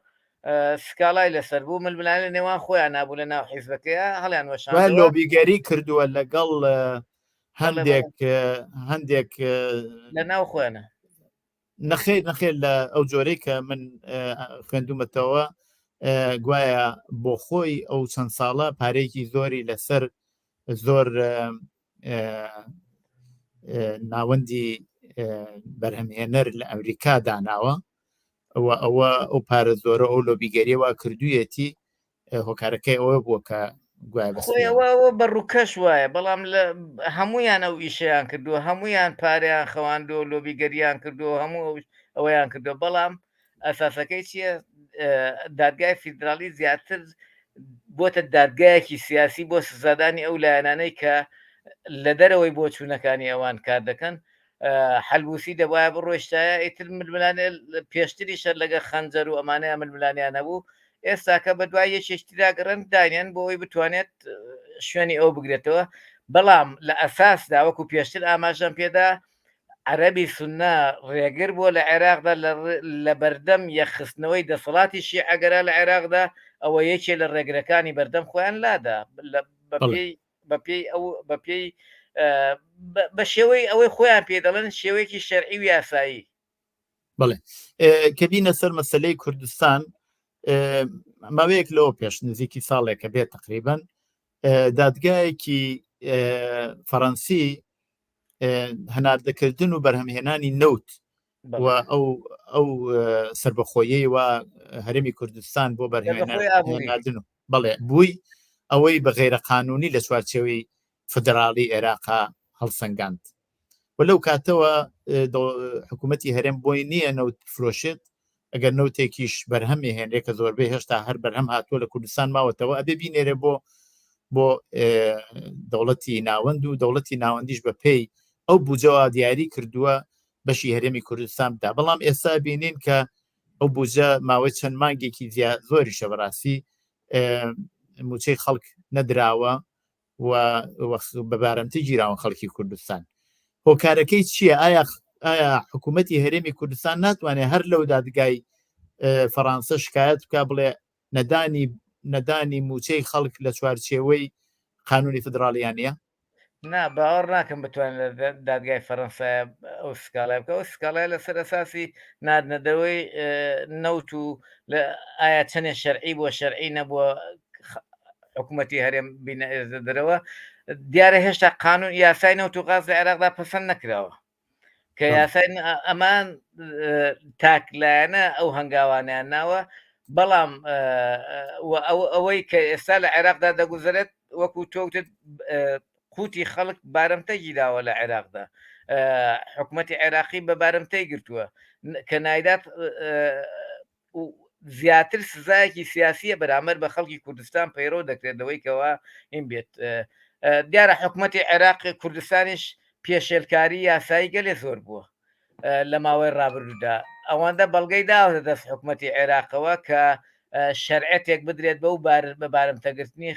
سکاڵای لەسەر بوو ململانە نێوان خۆیان نابوو لە ناو حیزبەکەیە هەڵیان وەشاندەوە، لۆبیگەری کردووە لەگەڵ هەندێک لە ناو خۆیانە. نەخێر لە ئەو جۆرەی کە من خوێندومەتەوە گوایە بۆ خۆی ئەو چەند ساڵە پارێکی زۆری لەسەر زۆر ناوەندی بەرهەمهێنەر لە ئەمریکا داناوە، ئەوە ئەو پارە زۆرە ئەو لۆبیگەریەوە کردوویەتی هۆکارەکەی ئەوە بووە کە خۆیەوە بە ڕووکەش وایە، بەڵام لە هەمویان ئەو ئیشیان کردووە، هەمویان پاریان خەواندۆ لۆبیگەریان کردووە، هەموو ئەوەیان کردووە، بەڵام ئەساسەکەی چییە؟ دادگای فیدرالی زیاتر بۆتە دادگایەکی سیاسی بۆ سزادانی ئەو لایەنانەی کە لە دەرەوەی بۆ چوونەکانی ئەوان کار دەکەن. حەلبوسی دەبایە بڕۆشتایە ئیتر ململانێ پێشتری شەر لەگە خەنجەر و ئەمانەیە ململانیان نەبوو، ئێستاکە بە دوای یەکێشتراگەڕن داینێن بۆەوەی بتوانێت شوێنی ئەو بگرێتەوە، بەڵام لە ئەساسدا وەکو پێشتر ئاماژەم پێدا عەرەبی سونە ڕێگر بووە لە عێراقدا لە بەردەم یەخستنەوەی دەسەڵاتی شیعەگەرا لە عێراقدا، ئەوە یەکێ لە ڕێگرەکانی بەردەم خۆیان لادا بەپێی بە شێوەی ئەوەی خۆیان پێ دەڵێن شێوەیەکی شەرعی و یاسایی. بڵێ کە بینە سەر مەسلەی کوردستان ماوەیەک لەوە پێش نزیکی ساڵێکە بێت تقریبان دادگایەکی فەڕەنسی هەناردەکردن و بەرهەمهێنانی نەوت و ئەو سربەخۆیی و هەرێمی کوردستان بۆ بەرهێناردن و بەڵێ بووی ئەوەی بە غێرەقانونی لە چوارچێوەی فدراڵی عێراقا هەڵسەنگاند و لەو کاتەوە حکوومەتی هەرێم بۆی نییە نەوت فرۆشێت، ئەگەر نەوتێکیش بەرهەمی هێنرێ کە زۆربەی هێشتا هەر بەرهەم هاتووە لە کوردستان ماوەتەوە ئەبێ بینێرێ بۆ دەوڵەتی ناوەند و دەوڵەتی ناوەندیش بە پێی ئەو بوجەوە دیاری کردووە بەشی هەرێمی کوردستان بدا، بەڵام ئێستا بینین کە ئەو بوجە ماوەی چەند مانگێکی زۆری شەبڕاستی موچەی خەڵک نەدراوە و بە بارەمتی گیراوە خەڵکی کوردستان. هۆکارەکەی چییە؟ ئایا حکوومەتی هەرێمی کوردستان ناتوانێت هەر لەو دادگای فەڕەنسا شکایەت بکە بڵێ نەدانی موچەی خەڵک لە چوارچێوەی قانونی فدراڵیانە؟ نا باوەڕ ناکەم بتوانێت لە دادگای فەڕەنسایە ئەو سکاڵای بکە، ئەو سکاڵای لەسەر ئەساسی نادنەدەوەی نەوت و ئایا چەندێ شەرعی بۆ شەرعی نەبووە حکوومەتی هەرێم بینە دەرەوە، دیارە هێشتا قانون یاسای نەوت و غاز لە عێراقدا پەسەند نەکراوە کە یاسای ئەمان تاکلایەنە ئەو هەنگاوانیان ناوە، بەڵام ئەوەی کە ئێستا لە عێراقدا دەگوزارێت وەکو تۆوتت قوتی خەڵک بارەمتە گیراوە لە عێراقدا، حکوومەتی عێراقی بە بارمتەی گرتووە کە نایدات زیاتر سزایەکی سیاسیە بەرامبەر بە خەڵکی کوردستان پەیڕۆ دەکرێتەوەی کەەوە هین بێت دیارە حکوومەتی عێراقی کوردستانیش پێشێلکاری یاسایی گەلێ زۆر بووە لە ماوەی ڕابردوودا ئەوەندە بەڵگەی داوە دەست حکوومەتی عێراقەوە کە شەرعەتێک بدرێت بەو بە بارمتەگرتنی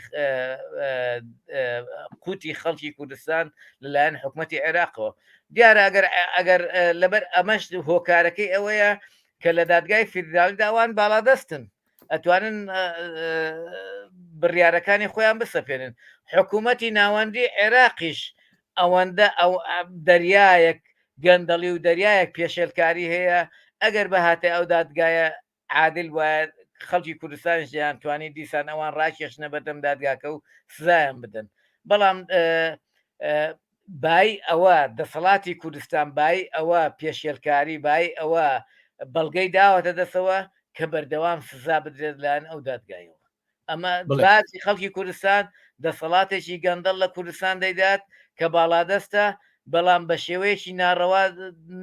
قوتی خەڵکی کوردستان لەلایەن حکوومەتی عێراقەوە دیارە ئەگەر لەبەر ئەمەش هۆکارەکەی ئەوەیە کە لە دادگای فیدرالی داوان باڵادەستن ئەتوانن بڕیارەکانی خۆیان بسەپێنن حکوومەتی ناوەندی عێراقیش ئەوەندە ئەو دەریایەک گەندەڵی و دەریایەک پێشێلکاری هەیە ئەگەر بەهاتێ ئەو دادگایە عادل وایە خەڵکی کوردستانش جیان توانی دیسان ئەوان ڕاکێشنە بەدەم دادگاکە و سزایان بدەن بەڵام بای ئەوە دەسەڵاتی کوردستان بای ئەوە پێشێلکاری بای ئەوە بەڵگەی داوەتە دەسەوە کە بەردەوام سزا بدرێت لاەن ئەو دادگایەوە ئەمە باسی خەڵکی کوردستان دەسەڵاتێکی گەندەڵ لە کوردستان دەیدات کە باڵادەستە بەڵام بە شێوەیەکی ناڕەوا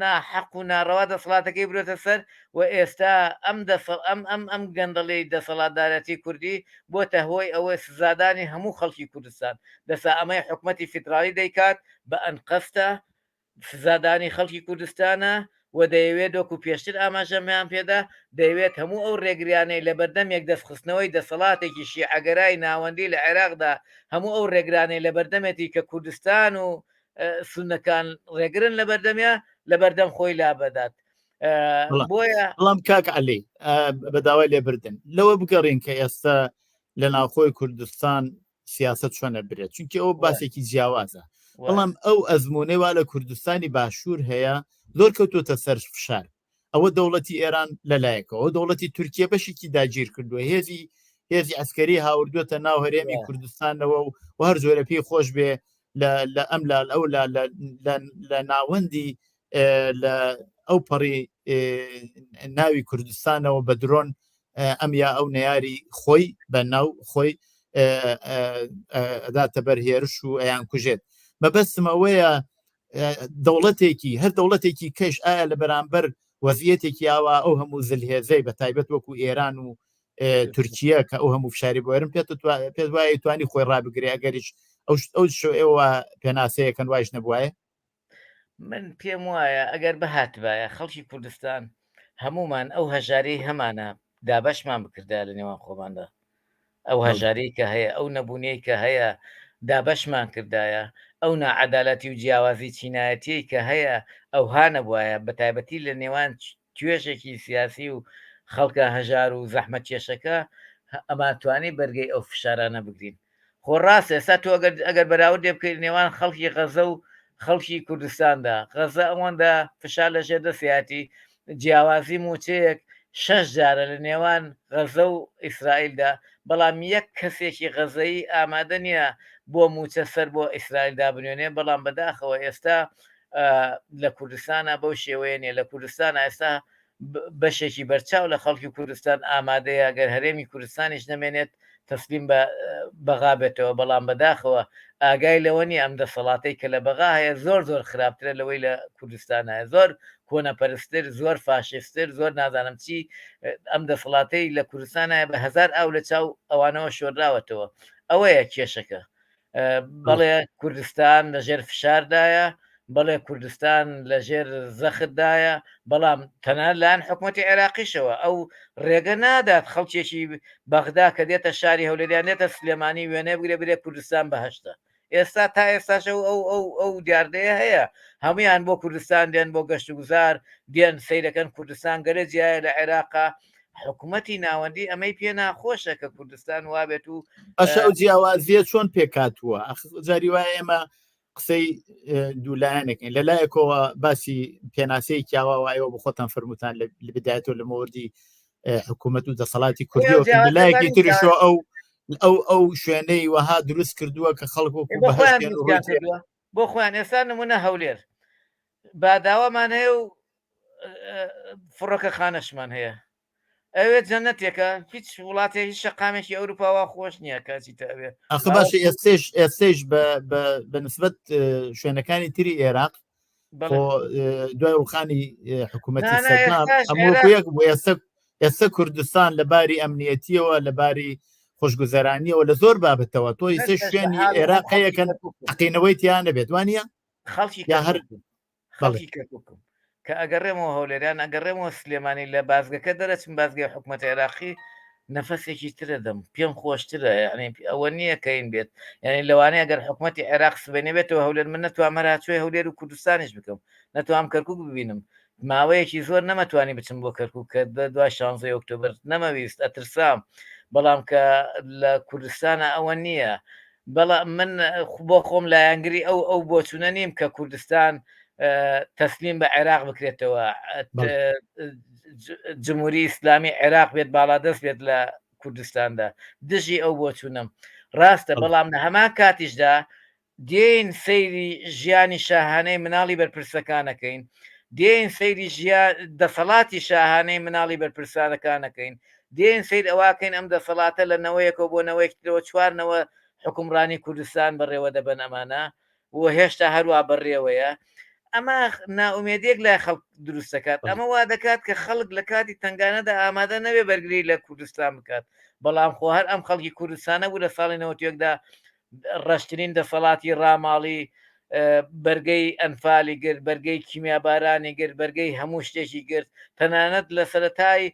ناحەق و ناڕەوا دەسەڵاتەکەی برێتە سەر و ئێستا ئەم گەندەڵی دەسەڵاتدارەتی کوردی بۆتە هۆی ئەوەی سزادانی هەموو خەڵکی کوردستان دەسا ئەمەی حکوومەتی فیدرالی دەیکات بە ئەنقەستە سزادانی خەڵکی کوردستانە و دەیەوێت دۆکو پێشتر ئاماژەمیان پێدا دەیەوێت هەموو ئەو ڕێگریانەی لە بەردەمێک دەستخستنەوەی دەسەڵاتێکی شیعەگەرای ناوەندی لە عێراقدا هەموو ئەو ڕێگرانەی لە بەردەمێتی کە کوردستان و سونەکان ڕێگرن لە بەردەمیا لە بەردەم خۆی لابدات بۆیە بەڵام کاک عەلی بە داوای لێبردن لەوە بگەڕین کە ئێستا لە ناوخۆی کوردستان سیاست چۆنە برێت چونکی ئەو باسێکی جیاوازە بەڵام ئەو ئەزمونەی وا لە کوردستانی باشوور هەیە زۆر کەوتوتە سەر فشار ئەوە دەوڵەتی ئێران لەلایەکەوە دەوڵەتی تورکیە بەشێکی داگیر کردووە هێزی ئەسکەری هاوردوێتە ناو هەرێمی کوردستانەوە و هەر زۆرە پێی خۆش بێ لە ئەم ئەو لە ناوەندی لە ئەو پەڕی ناوی کوردستانەوە بە درۆن ئەم یا ئەو نەیاری خۆی بە ناو خۆی ئەداتە بەر هێرش و ئەیان کوژێت مەبەستمەوەیە دەوڵەتێکی هەر دەوڵەتێکی کەش ئایا لە بەرامبەر وەزیەتێکی ئاوا ئەو هەموو زلهێزەی بە تایبەت وەکو ئێران و تورکیە کە ئەو هەموو فشاری بۆێرم پێ وایە توانی خۆی ڕابگرێ ئەگەریش ئەو ئێوە پێناسەیەکەن وایش نەبووایە من پێم وایە ئەگەر بەهاتبایە خەڵکی کوردستان هەمومان ئەو هەژاری هەمانە دابەشمان بکردا لە نێوان خۆماندا ئەو هەژاری کە هەیە ئەو نەبوونەی کە هەیە دابەشمان کردایە ئەو نەعەدالەتی و جیاوازی چینایەتی کە هەیە ئەو هانە بواە بە تایبەتی لە نێوان توێژێکی سیاسی و خەڵکە هەژار و زەحمەت کێشەکە ئەماتوانی بەرگەی ئەو فشارانە بگرین خۆ ڕاست ئێستا تۆ ئەگەر بەراورد دێ بکەیت نێوان خەڵکی غەزە و خەڵکی کوردستاندا غەزە ئەوەندە فشار لە ژێر دەسیاتی جیاوازی موچەیەک 6 جارە لە نێوان غەزە و ئیسرائیلدا بەڵام یەک کەسێکی غەزەیی ئامادە نییە بۆ موچە سەر بۆ ئیسرائیلدا بنوێنێ بەڵام بەداخەوە ئێستا لە کوردستانە بەو شێوەیە نیە لە کوردستانە ئێستا بەشێکی بەرچاو لە خەڵکی کوردستان ئامادەیە گەر هەرێمی کوردستانیش نەمێنێت تەسلیم بەغا بێتەوە بەڵام بەداخەوە ئاگای لەوە نیە ئەم دەسەڵاتی کە لە بەغا هەیە زۆر خراپترە لەوەی لە کوردستان هەیە زۆر کۆنەپەرستر زۆر فاشستر زۆر نازانم چی ئەم دەسەڵاتی لە کوردستان هەیە بە 1000 ئاو لە چاو ئەوانەوە شۆراوەتەوە ئەوەیە کێشەکە بەڵێ کوردستان لەژێر فشاردایە بەڵێ کوردستان لەژێر زەختدایە بەڵام تەنها لاەن حکوومەتی عێراقیشەوە ئەو ڕێگە نادات خەڵکێکی بەغدا کە دێتە شاری هەولێریان دێتە سلێمانی وێنێ بگرێ برێ کوردستان بەهشتا ئێستا تا ئێستاش ئەو دیاردەیە هەیە هەمویان بۆ کوردستان دێن بۆ گەشت گوزار دێن سەیرەکەن کوردستان گەرەجیایە لە عێراقا حکوومەتی ناوەندی ئەمەی پێ ناخۆشە کە کوردستان وابێت و ئەشە ئەو جیاوازیە چۆن پێکاتووە جاری وایە ئێمە قسەی دوولایەنێکین لەلایەکەوە باسی پێناسەی کیاوا وایەوە بە خۆتان فرموتان لە بدایەتەوە لە مەوردی حکوومەت و دەسەڵاتی کوردیەوە لەلایەکی تریشۆ ئەو شوێنەی وەها دروست کردووە کە خەڵکو بۆ خۆیان ئێستا نمونە هەولێر باداوامان هەیە و فڕۆکە خانەشمان هەیە ئەوێت جەنەتێکە هیچ وڵاتی هیچ شەقامێکی ئەوروپاوا خۆش نییە کاچی تاوێ ئەخ باش ئێستێش بە نسبەت شوێنەکانی تری عێراق دوای ڕوخانی حکوومەتی نانە سەدام ئێستاش ئەموەکو یەک بوو ئێستا کوردستان لە باری ئەمنیەتیەوە لە باری خۆشگوزەرانیەوە لە زۆر بابەتەوە تۆ ئیسە شوێنی عێراقەیەکەن عقینەوەی تیان نەبێت وانە خەڵکی یا هەر خەڵکی کەرکووکم کە ئەگەڕێمەوە هەولێران ئەگەڕێمەوە سلێمانی لە بازگەکە دەرەچم بازگەی حکوومەت عێراقی نەفەسێکی ترە دەم پێم خۆشترە یعنی ئەوە نییە کەین بێت یعنی لەوانەیە ئەگەر حکوومەتی عێراق سبێنێ بێتەوە هەولێر من نەتوان مەراچوی هەولێر و کوردستانیش بکەم نەتوانم کەرکووک ببینم ماوەیەکی زۆر نەمەتوانی بچم بۆ کەرکووک کە دوای 16 ئۆکتۆبر نەمەویست ئەترسام بەڵام کە لە کوردستانە ئەوە نییە بەڵام من بۆ خۆم لایەنگری ئەو بۆچوونە نیم کە کوردستان تەسلیم بە عێراق بکرێتەوە جمهوری ئیسلامی عێراق بێت باڵادەست بێت لە کوردستاندا دژی ئەو بۆچوونم ڕاستە بەڵام لە هەمان کاتیشدا دێن سەیری ژیانی شاهانەی مناڵی بەرپرسەکانەکەین دێن سەیری دەسەڵاتی شاهانەی مناڵی بەرپرسانەکانەکەین دێن سیر ئەواکەین ئەم دەسەڵاتە لە نەوەیەکەوە بۆ نەوەیەکەوە چوارنەوە حکومڕانی کوردستان بەڕێوە دەبەن ئەمانە و هێشتا هەروە بەڕێوەیە ئەمە ناومێدێک لای خەڵک دروست دەکات ئەمە وا دەکات کە خەڵک لە کاتی تنگانەدا ئامادە نەوێ بەرگری لە کوردستان بکات بەڵام خۆ هەر ئەم خەڵکی کوردستانە بوو لە ساڵی 90دا ڕەشترین دەسەڵاتی ڕاماڵی بەرگەی ئەنفالی گرت بەرگەی کیمیابارانی گرت بەرگەی هەموو شتێکی گرت تەنانەت لە سەرەتای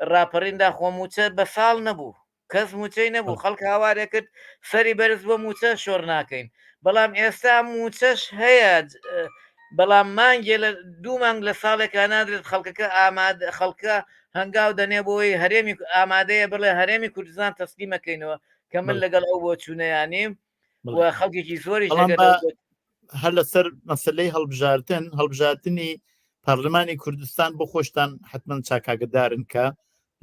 راپەڕیندا خۆموچە بە ساڵ نەبوو کەس موچەی نەبوو خەڵک هاوارێ کرد سەری بەرز بۆ موچە شۆڕ ناکەین بەڵام ئێستا موچەش هەیە بەڵام مانگێ لە 2 مانگ لە ساڵێکا نادرێت خەڵکەکە خەڵکە هەنگاو دەنێ بۆی هەرێمی ئامادەیە بڵێ هەرێمی کوردستان تەسلیمەکەینەوە کە من لەگەڵ ئەو بۆ چوونەیانیم و خەڵکێکی زۆری هەر لەسەر مەسلەی هەڵبژاردننی پارلمانی کوردستان بۆ خۆشتان حتمما چاکاگدارن کە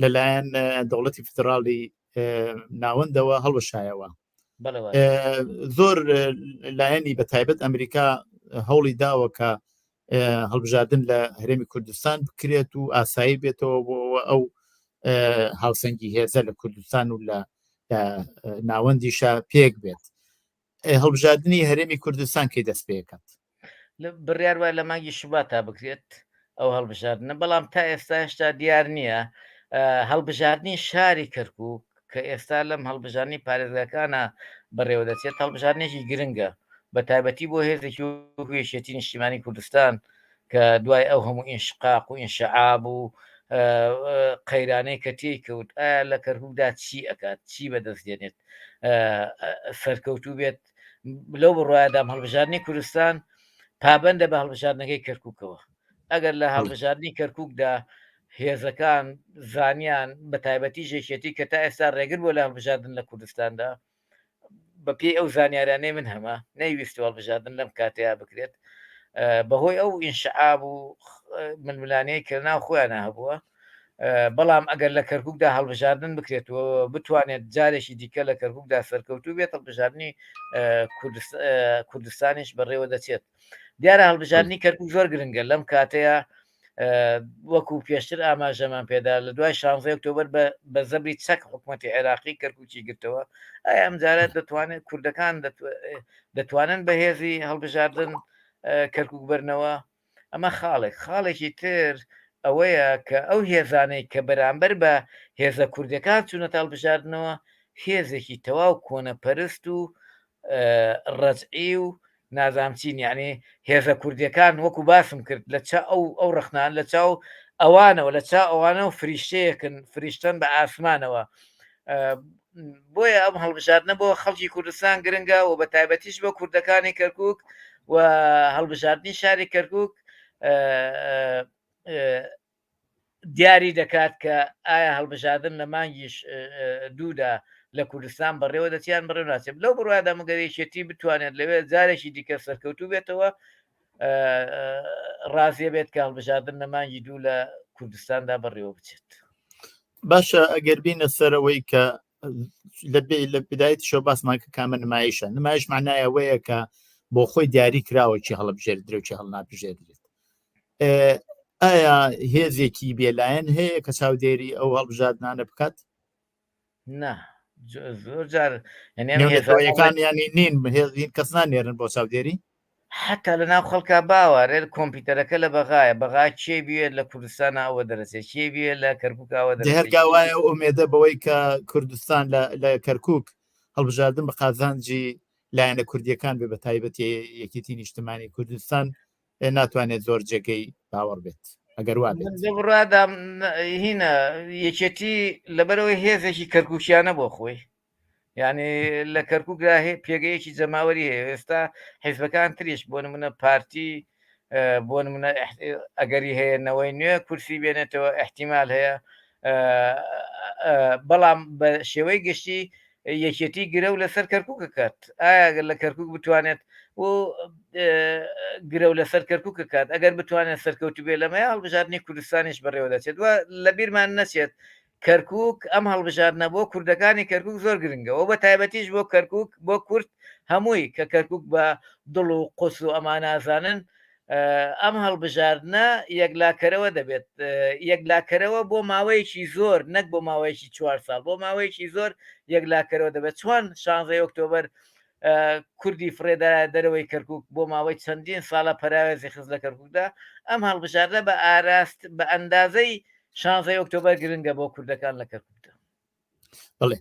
لەلایەن دەوڵەتی فدراڵی ناوەندەوە هەڵوەشایەوە زۆر لایەنی بە تایبەت ئەمریکا هەوڵی داوە کە هەڵبژاردن لە هەرێمی کوردستان بکرێت و ئاسایی بێتەوە بۆ ئەو هاوسەنگی هێزە لە کوردستان و لە ناوەندیشە پێک بێت هەڵبژاردننی هەرێمی کوردستان کەی دەست پێکات بڕیار وای لە مانگی شوبات تا بکرێت ئەو هەڵبژاردنە بەڵام تا ئێستا هێشتا دیار نییە هەڵبژاردننی شاری کەرکووک کە ئێستا لەم هەڵبژاردننی پارێزگاکانە بەڕێوە دەچێت هەڵبژاردنێکی گرنگە بە تایبەتی بۆ هێزێکی وێشێتی نیشتیمانی کوردستان کە دوای ئەو هەموو ئینشقاق و ئینشعاب و قەیرانەی کە تێی کەوت ئایا لە کەرکووکدا چی ئەکات چی بەدەستێنێت سەرکەوتوو بێت لەو بڕایدام هەڵبژاردننی کوردستان پابندە بە هەڵبژاردنەکەی کەرکووکەوە ئەگەر لە هەڵبژاردننی کەرکووکدا هێزەکان زانیان بە تایبەتی ژێشێتی کە تا ئێستا ڕێگر بۆ لە هەڵبژاردن لە کوردستاندا بە پێی ئەو زانیارانەی من هەمە نەیویست هەڵبژاردن لەم کاتەیە بکرێت بەهۆی ئەو ئینشعاب و ململانەیە کردنا خۆیانە هەبووە بەڵام ئەگەر لە کەرکووکدا هەڵبژاردن بکرێتەوە بتوانێت جارێکی دیکە لە کەرکووکدا سەرکەوتوو بێت هەڵبژاردننی کوردستانیش بەڕێوە دەچێت دیارە هەڵبژاردننی کەرکووک زۆر گرنگە لەم کاتەیە وەکو پێشتر ئاماژەمان پێدا لە دوای 16 ئۆکتۆبر بە زەبری چەک حکوومەتی عێراقی کەرکووکی گرتەوە ئایا ئەم جارە دەتوانێت کوردەکان دەتوانن بەهێزی هەڵبژاردن کەرکووک بەرنەوە ئەمە خاڵێکی تر ئەوەیە کە ئەو هێزانەی کە بەرامبەر بە هێزە کوردەکان چوونە هەڵبژاردنەوە هێزێکی تەواو کۆنەپەرست و ڕەجعی و نازامچین یعنی هێزە کوردیەکان وەکو باسم کرد لە چا ئەو ڕخنان لە چاو ئەوانەوە لە چا ئەوانە و فریشتەیەکن فریشتن بە ئاسمانەوە بۆیە ئەم هەڵبژاردنە بۆ خەڵکی کوردستان گرنگە و بە تایبەتیش بە کوردەکانی کەرکووک و هەڵبژاردننی شاری کەرکووک دیاری دەکات کە ئایا هەڵبژاردن لە مانگیش دوودا لە کوردستان بەڕێوە دەچیان بڕێ ناچێت لەو بڕوادا مەگەرێکێتی بتوانێت لەوێت جارێکی دیکە سەرکەوتوو بێتەوە ڕازیە بێت کە هەڵبژاردن لە مانگی دوو لە کوردستاندا بەڕێوە بچێت باشە ئەگەر بینە سەرەوەی کە لە بدایەتی شەو باسمان کە کامە نمایشە نمایش معنای ئەوەیە کە بۆ خۆی دیاری کراوەکی هەڵبژێر درێوکی هەڵناپژێدرێت ئایا هێزێکی بێلایەن هەیە کە چاودێری ئەو هەڵبژاردنانە بکات نه زۆر جار هێزەکان ینی نین کەس نانێرن بۆ چاودێری حتا لە ناو خەڵکا باوەڕێ کۆمپیوتەرەکە لە بەغای چێ بێت لە کوردستانە ئەوە دەرەچێت چێ بێت لە کەرکووکەوە دەرەچێت هەرگا وایە ئومێدە بەوەی کە کوردستان لە کەرکک هەڵبژاردن بە قازانجی لایەنە کوردیەکان بێ بە تایبەتی یەکێتی نیشتمانی کوردستان ناتوانێت زۆر جێگەی باوەڕ بێت ئەگەر وا بێت ڕادام هینە یەکێتی لەبەرەوەی هێزێکی کەرکووکیانە بۆ خۆی یعنی لە کەرکووکدا پێگەیەکی جەماوەری هەیە ئێستا حیزبەکان تریش بۆ نمونە پارتی بۆ نمونە ئەگەری هەیەنەوەی نوێ کورسی بێنێتەوە احتیمال هەیە بەڵام بە شێوەی گشتی یەکێتی گرە و لەسەر کەرکووک کات ئایا لە کەرکووک بتوانێت و گرە و لەسەر کەرکووک کات ئەگەر بتوانێت سەرکەوتو بێ لەمەیە هەڵبژاردننی کوردستانیش بەڕێوە دەچێت وە لە بیرمان نەچێت کەرکک ئەم هەڵبژاردنە بۆ کوردەکانی کەرکک زۆر گرنگەوە بە تایبەتیش بۆ کەرکک بۆ کورد هەمووی کە کەرکک بە دڵ و قوس و ئەمانازانن ئەم هەڵبژاردنە یەکلاکەرەوە دەبێت یەکلاکەرەوە بۆ ماوەیەکی زۆر نەک بۆ ماوەیەکی 4 ساڵ بۆ ماوەیەکی زۆر یەکلاکەرەوە دەبێت چۆن 16 ئۆکتۆبەر کوردی فرێدا دەرەوەی کەرکک بۆ ماوەی چەندین ساڵە پراوێزی خز لە کەرککدا ئەم هەڵبژاردە بە ئاراست بە ئەندازەی 16 ئۆکتۆبەر گرنگە بۆ کوردەکان لە کەرککدا بڵێ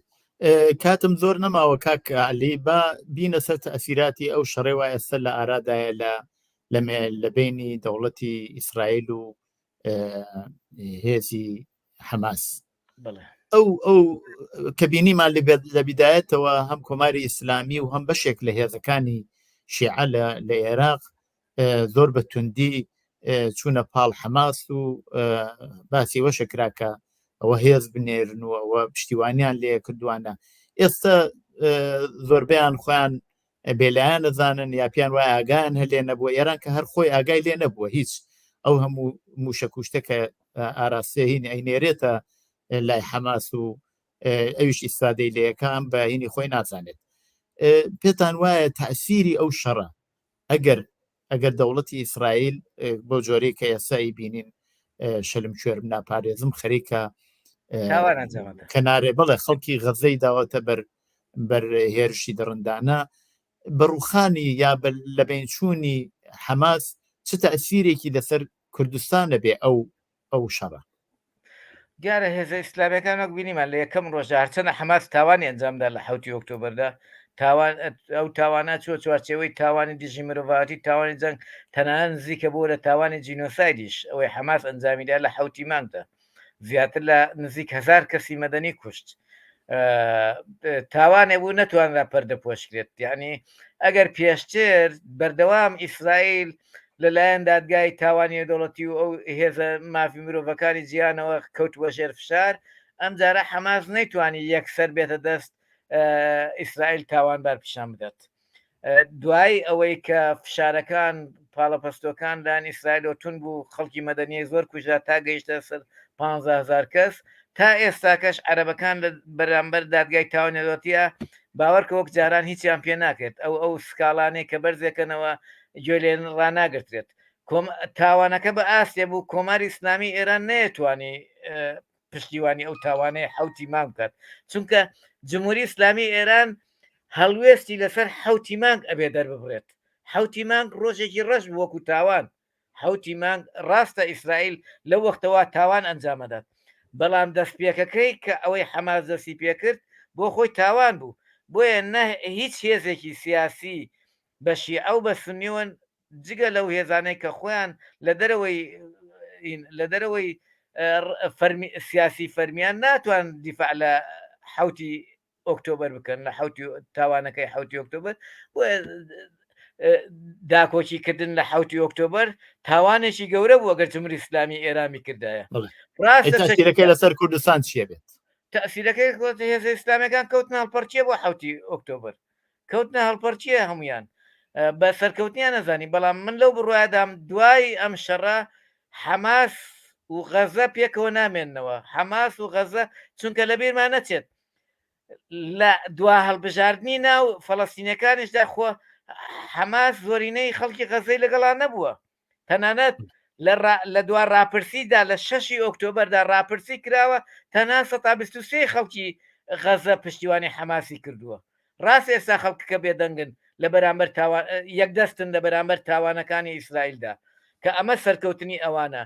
کاتم زۆر نەماوە کاک علی با بینە سەر تەئسیراتی ئەو شەڕێ وایە ئێستا لە ئارادایە لە بینی دەوڵەتی ئیسرائیل و هێزی حەماس ئەو کە بینیمان لە بیدایەتەوە هەم کۆماری ئیسلامی و هەم بەشێک لە هێزەکانی شیعە لە عێراق زۆر بە توندی چوونە پاڵ حەماس و باسی وەشە کراکە ئەوە هێز بنێرن و ئەوە پشتیوانیان لێ کردوانە ئێستا زۆربیان خۆیان بێلایەن نەزانن یا پیان وای ئاگایان هەلێ نەبووە ئێران کە هەر خۆی ئاگای لێ نەبووە هیچ ئەو هەموو موشە کوشتەکە ئاراستێ هین ئەینێرێتە لای حەماس و ئەویش ئیسفادەی لەیەکان بە هینی خۆی نازانێت پێتان وایە تەئسیری ئەو شەڕە ئەگەر دەوڵەتی ئیسرائیل بۆ جۆرەی کە ئێسایی بینین شەلم کوێر ناپارێزم خەریکە کەنارێ بڵێ خەڵکی غەزەی داوەتە بەر هێرشی دڕندانە بەڕووخانی یا لە بینچوونی حەماس چ تەئسیرێکی لەسەر کوردستانە بێ ئەو شەڕە دیارە هێزە ئیسلامیەکان وەک بینیمان لە یەکەم ڕۆژە هەرچەنە حەماس تاوانی ئەنجامدا لە 7 ئۆکتۆبەردا ئەو تاوانە چوە چوارچێوەی تاوانی دژی مرۆڤاتی تاوانی جەنگ تەنانەت نزیکە بۆ لە تاوانی جینۆسایدیش ئەوەی حەماس ئەنجامیدا لە 7 مانگدا زیاتر لە نزیک 1000 کەسی مەدەنی کوشت تاوانێ بوو نەتوانرا پەردە پۆشکرێت یعنی ئەگەر پێشتر بەردەوام ئیسرائیل لەلایەن دادگای تاوانی دەوڵەتی و ئەو هێزە مافی مرۆڤەکانی جیانەوە کەوتوە ژێر فشار ئەم جارە حەماس نەیتوانی یەکسەر بێتە دەست ئیسرائیل تاوانبار پیشان بدات دوای ئەوەی کە فشارەکان پاڵەپەستۆکان لایەن ئیسرائیل تون بوو خەڵکی مەدەنیە زۆر کوژرا تا گەیشتە سەر 15,000 کەس تا ئێستاکەش عەرەبەکان لە بەرامبەر دادگای تاوانێدۆتیە باوەڕکە وەک جاران هیچیان پێ ناکرێت ئەو سکاڵانەی کە بەرزێکەنەوە گوێ لێن ڕناگرێت تاوانەکە بە ئاستێ بوو کۆماری ئیسلامی ئێران نەیەتوانی پشتیوانی ئەو تاوانەیە 7 مانگ بکات چونکە جمهوری ئیسلامی ئێران هەڵوێستی لەسەر 7 مانگ ئەبێ دەرببڕێت 7 مانگ ڕۆژێکی ڕەش وەکو تاوان 7 مانگ ڕاستە ئیسرائیل لەو وەختەوە تاوان ئەنجامەدات بەڵام دەستپێکەکەی کە ئەوەی حەماس دەستی پێکرد بۆ خۆی تاوان بوو بۆیە نە هیچ هێزێکی سیاسی بەشی ئەو بە سنیوەن جگە لەو هێزانەی کە خۆیان لە دەرەوەی سیاسی فەرمیان ناتوان دیفاع لە 7 ئۆکتۆبەر بکەن لە تاوانەکەی 7 ئۆکتۆبەر داکۆچی کردن لە 7 ئۆکتۆبەر تاوانێکی گەورە بوو ئەگەر جمهوری ئیسلامی ئێرامی کردایە ڕاستەکەی لەسەر کوردستان چیە بێت تەئسیرەکەی هێزە ئیسلامیەکان کەوتنە هەڵپەرچیە بۆ 7 ئۆکتۆبەر کەوتنە هەڵپەرچیە هەمویان بە سەرکەوتنیان نەزانی بەڵام من لەو بڕوایدام دوای ئەم شەڕە حەماس و غەزە پێکەوە نامێننەوە حەماس و غەزە چونکە لە بیرمان نەچێت لە دوا هەڵبژاردننی ناو فەڵەستینەکانیشدا خۆ حەماس زۆرینەی خەڵکی غەزەی لەگەڵان نەبووە تەنانەت لە دوا ڕاپرسیدا لە 6 ئۆکتۆبەردا ڕاپرسی کراوە تەنان 123 خەڵکی غەزە پشتیوانی حەماسی کردووە ڕاست ئێستا خەڵکەکە بێدەنگن لە بەرامبەر یەکدەستن لە بەرامبەر تاوانەکانی ئیسرائیلدا کە ئەمە سەرکەوتنی ئەوانە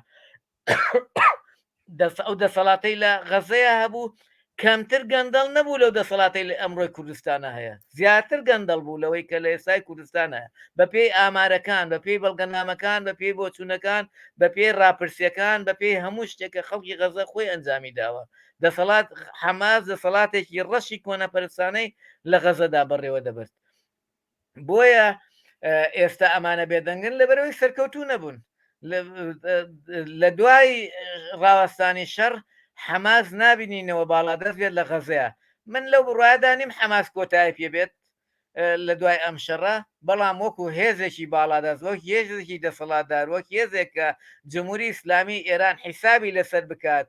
ئەو دەسەڵاتەی لە غەزەیە هەبوو کەمتر گەندەڵ نەبوو لەو دەسەڵاتی لە ئەمڕۆی کوردستانە هەیە زیاتر گەندەڵ بوو لەوەی کە لە ئێستای کوردستانە بە پێی ئامارەکان بە پێی بەڵگەنامەکان بە پێی بۆچوونەکان بە پێی راپرسیەکان بە پێی هەموو شتێکە خەڵکی غەزە خۆی ئەنجامی داوە دەسەڵات حەماس دەسەڵاتێکی ڕەشی کۆنەپەرستانەی لە غەزەدا بەڕێوە دەبرد بۆیە ئێستا ئەمانە بێدەنگن لەبەرەوەی سەرکەوتوو نەبوون لە دوای ڕاوەستانی شەڕ حەماس نبینینەوە باڵادەست بێت لە غەزەیە من لەو ڕایدانیم حەماس کۆتایی پێبێت لە دوای ئەم شەڕە بەڵام وەکو هێزێکی باڵادەست وەک هێزێکی دەسەڵاتدار وەک هێزێک کە جمهوری ئیسلامی ئێران حیسابی لەسەر بکات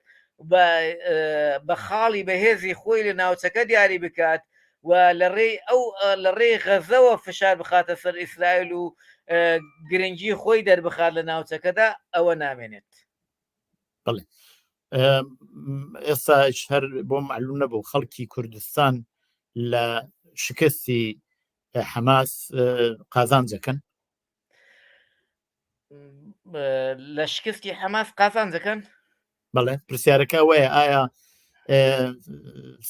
بە خاڵی بەهێزی خۆی لە ناوچەکە دیاری بکات و لە ڕێی غەزەوە فشار بخاتە سەر ئیسرائیل و گرنگی خۆی دەربخات لە ناوچەکەدا ئەوە نامێنێت بڵێ ئێستا هەر بۆ معلوم نەبوو خەڵکی کوردستان لە شکستی حەماس قازانجەکەن لە شکستی حەماس قازانجەکەن بەڵێ پرسیارەکە وەیە ئایا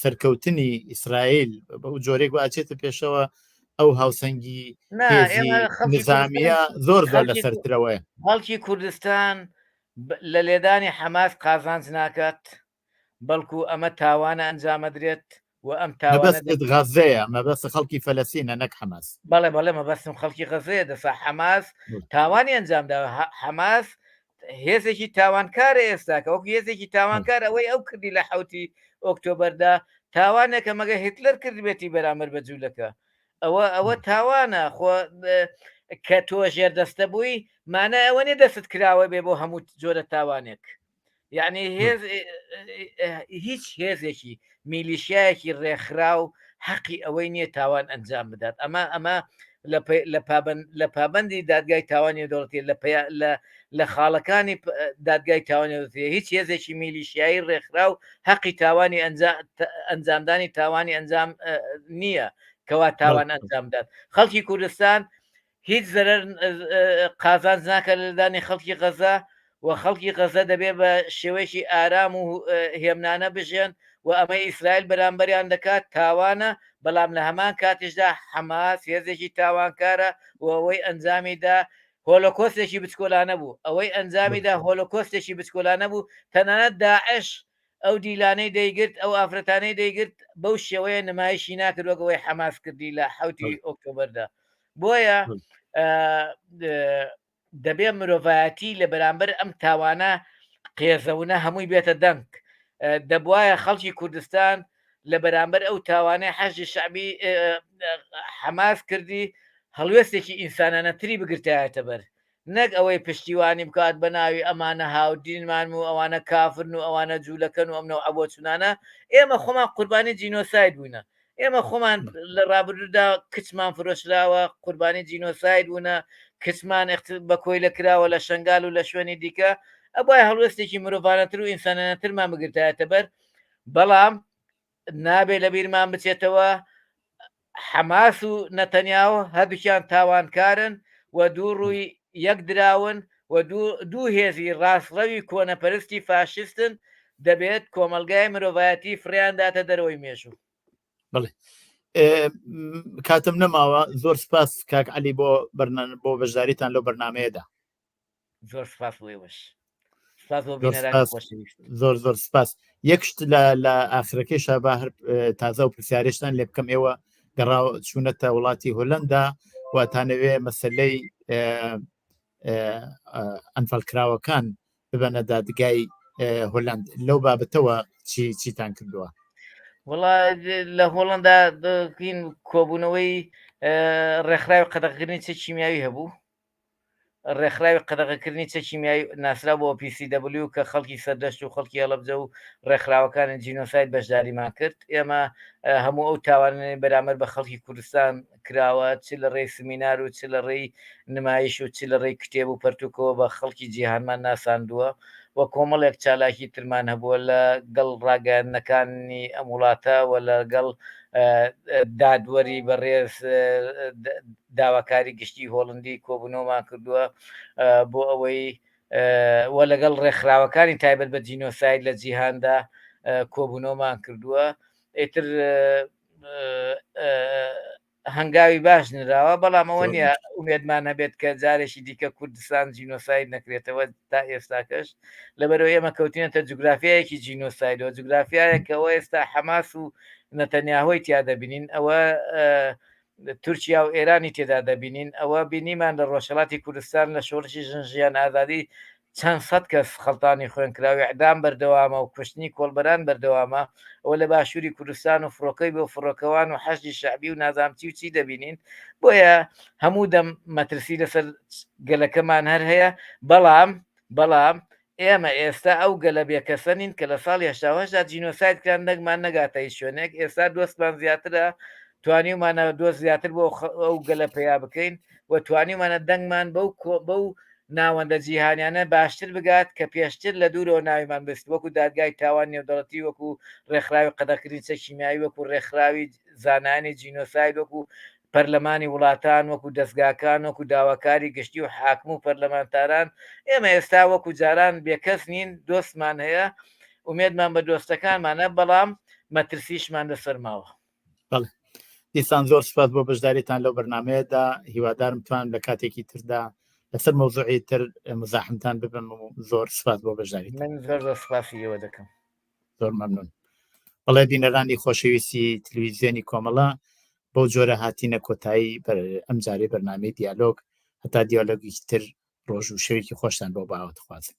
سەرکەوتنی ئیسرائیل بەو جۆرێک واچێتە پێشەوە ئەو هاوسەنگی هێزی نظامیە زۆر زۆر لەسەرترەوەیە هەڵکی کوردستان لە لێدانی حەماس قازانج ناکات بەڵکو ئەمە تاوانە ئەنجامەدرێت و ئەم تاوانە غەزەیە مەبەستە خەڵکی فەلەستینە نەک حەماس بەڵێ بەڵێ مەبەستم خەڵکی غەزەیە دەسا حەماس تاوانی ئەنجامدا حەماس هێزێکی تاوانکارە ئێستا کە وەکو هێزێکی تاوانکار ئەوەی ئەو کردی لە 7 ئۆکتۆبەردا تاوانێکە مەگە هیتلەر کردبێتی بەرامبەر بە جوولەکە ئەوە تاوانە خۆ کە تۆ ژێردەستە بووی مانە ئەوە نێ دەست کراوە بێ بۆ هەموو جۆرە تاوانێک یعنی هیچ هێزێکی میلیشایەکی ڕێکخرا و حەقی ئەوەی نییە تاوان ئەنجام بدات ئەمە لە پابندی دادگای تاوانی دەوڵەتی لە خاڵەکانی دادگای تاوانی هیچ هێزێکی میلیشیایی ڕێکخرا و حەقی تاوانی ئەنجامدانی تاوانی ئەنجام نییە کەوا تاوان ئەنجامدات خەڵکی کوردستان هیچ زەرەر قازانج ناکە لەدانی خەڵکی غەزە و خەڵکی غەزە دەبێ بە شێوەیەکی ئارام و هێمنانە بژێن و ئەمەی ئیسرائیل بەرامبەریان دەکات تاوانە بەڵام لە هەمان کاتیشدا حەماس هێزێکی تاوانکارە و ئەوەی ئەنجامیدا هۆلۆکۆستێکی بچکۆلانە بوو ئەوەی ئەنجامیدا هۆلۆکۆستێکی بچکۆلانە بوو تەنانەت داعش ئەو دیلانەی دەیگرت ئەو ئافرەتانەی دەیگرت بەو شێوەیە نمایشی ناکردوەوەی حەماس کردی لە 7 ئۆکتۆبەردا بۆیە دەبێ مرۆڤایەتی لە بەرامبەر ئەم تاوانە قێزەونە هەمووی بێتە دەنگ دەبواە خەڵکی کوردستان لە بەرامبەر ئەو تاوانەی حەشی شعبی حەماس کردی هەڵوێستێکی ئینسانانەتری بگرتایەتە بەر نەک ئەوەی پشتیوانی بکات بە ناوی ئەمانە هاودینمان و ئەوانە کافرن و ئەوانە جوولەکەن و ئەمنەوە ئەبۆچونانە ئێمە خۆمان قوربانی جینۆساید بووینە ئێمە خۆمان لە ڕابردوودا کچمان فرۆشراوە قوربانی جینۆساید بوونە کچمان بە کۆی لە کراوە لە شنگال و لە شوێنی دیکە ئەبای هەڵوێستێکی مرۆڤانەتر و ئینسانانەترمان بگرتایەتە بەر بەڵام نابێ لە بیرمان بچێتەوە حەماس و نەتەنیاو هەردووکیان تاوانکارن و دوو ڕووی یەک دراون و دوو هێزی ڕاستڕەوی کۆنەپەرستی فاشستن دەبێت کۆمەلگای مرۆڤایەتی فریانداتە دەرەوەی مێژوو بڵێ کاتم نەماوە زۆر سپاس کاک عەلی بۆ بەشداریتان لەو بەرنامەیەدا زۆر سپاس وێوەش زۆر زۆر سپاس یەکشت لە ئاخرەکەی شابا هەر تازە و پرسیارشتان لێ بکەم ئێوە گەڕاو چوونەتە وڵاتی هۆلەندا واتانەوێ مەسلەی ئەنفەڵکراوەکان ببەنە دادگای هۆلەند لەو بابەتەوە چیتان کردووە وڵای لە هۆڵندا کۆبوونەوەی ڕێکخراوی قەدەغکردنی چە کیمیاوی هەبوو ڕێکخراوی قەدەغەکردنی چە کیمیایی ناسرا بۆ PCW کە خەڵکی سەردەشت و خەڵکی هەڵەبجە و ڕێکخراوەکانی جینۆساید بەشداریمان کرد ئێمە هەموو ئەو تاوانێ بەرامبەر بە خەڵکی کوردستان کراوە چ لە ڕێی سمینار و چ لە ڕێی نمایش و چ لە ڕێی کتێب و پەرتوکەوە بە خەڵکی جیهانمان ناساندووە وە کۆمەڵێک چالاکی ترمان هەبووە لە گەڵ ڕاگەیاندنەکانی ئەم وڵاتە و لەگەڵ دادوەری بەڕێز داواکاری گشتی هۆڵندی کۆبوونەوەمان کردووە بۆ ئەوەی وە لەگەڵ ڕێکخراوەکانی تایبەت بە جینۆساید لە جیهاندا کۆبوونەوەمان کردووە ئیتر هەنگاوی باش نراوە بەڵام ئەوە نیە ئومێدمان هەبێت کە جارێکی دیکە کوردستان جینۆساید نەکرێتەوە تا ئێستاکەش لەبەرەوە ئێمە کەوتینەتە جوگرافیایەکی جینۆسایدەوە جوگرافیایەکەەوە ئێستا حەماس و نەتەنیاهۆی تیا دەبینین ئەوە تورکیا و ئێرانی تێدا دەبینین ئەوە بینیمان لە ڕۆژهەڵاتی کوردستان لە شۆڕشی ژنژیان ئازادی چەند سەد کەس خەڵتانی خوێنکراوی عدام بەردەوامە و کوشتنی کۆڵبەران بەردەوامە ئەوە لە باشووری کوردستان و فڕۆکەی بۆ فڕۆکەوان و حەشی شعبی و نازامتی و چی دەبینین بۆیە هەموو دەم مەترسی لەسەر گەلەکەمان هەر هەیە بەڵام ئێمە ئێستا ئەو گەلە بێکەسەنین کە لە ساڵی هەشتا جینۆسایدکران دەنگمان نەگاتەی شوێنێک ئێستا دۆستمان زیاترە توانیمانە دۆست زیاتر بۆ ئەو گەلە پیا بکەین و توانیمانە دەنگمان بەو ناوەندە جیهانیانە باشتر بگات کە پێشتر لە دوورەوە ناویمان بست وەکو دادگای تاوان نێودەڵەتی وەکو ڕێکخراوی قەدەکردنی شیمیایی وەکو ڕێکخراوی زانانی جینۆساید وەکو پەرلەمانی وڵاتان وەکو دەستگاکان وەکو داواکاری گشتی و حاکم و پەرلەمانتاران ئێمە ئێستا وەکو جاران بێکەس نین دۆستمان هەیە ومێدمان بە دۆستەکانمانە بەڵام مەترسیشمان لەسەر ماوە دیسان زۆر سپاس بۆ بەشداریتان لەو بەرنامەیەدا هیوادارم توان لە کاتێکی تردا لەسەر مەوزوعی تر مزاحمتان ببم و زۆر سپاس بۆ بەشداریت من زۆر سپاسیەوە دەکەم زۆر مەمنون بەڵێ بینەرانی خۆشەویستی تلویزیۆنی کۆمەڵە بەو جۆرە هاتینە کۆتایی ئەم جارێ بەرنامەی دیالۆگ هەتا دیالۆگی تر ڕۆژ و شەوێکی خۆشتان بۆ باوە دەخوازم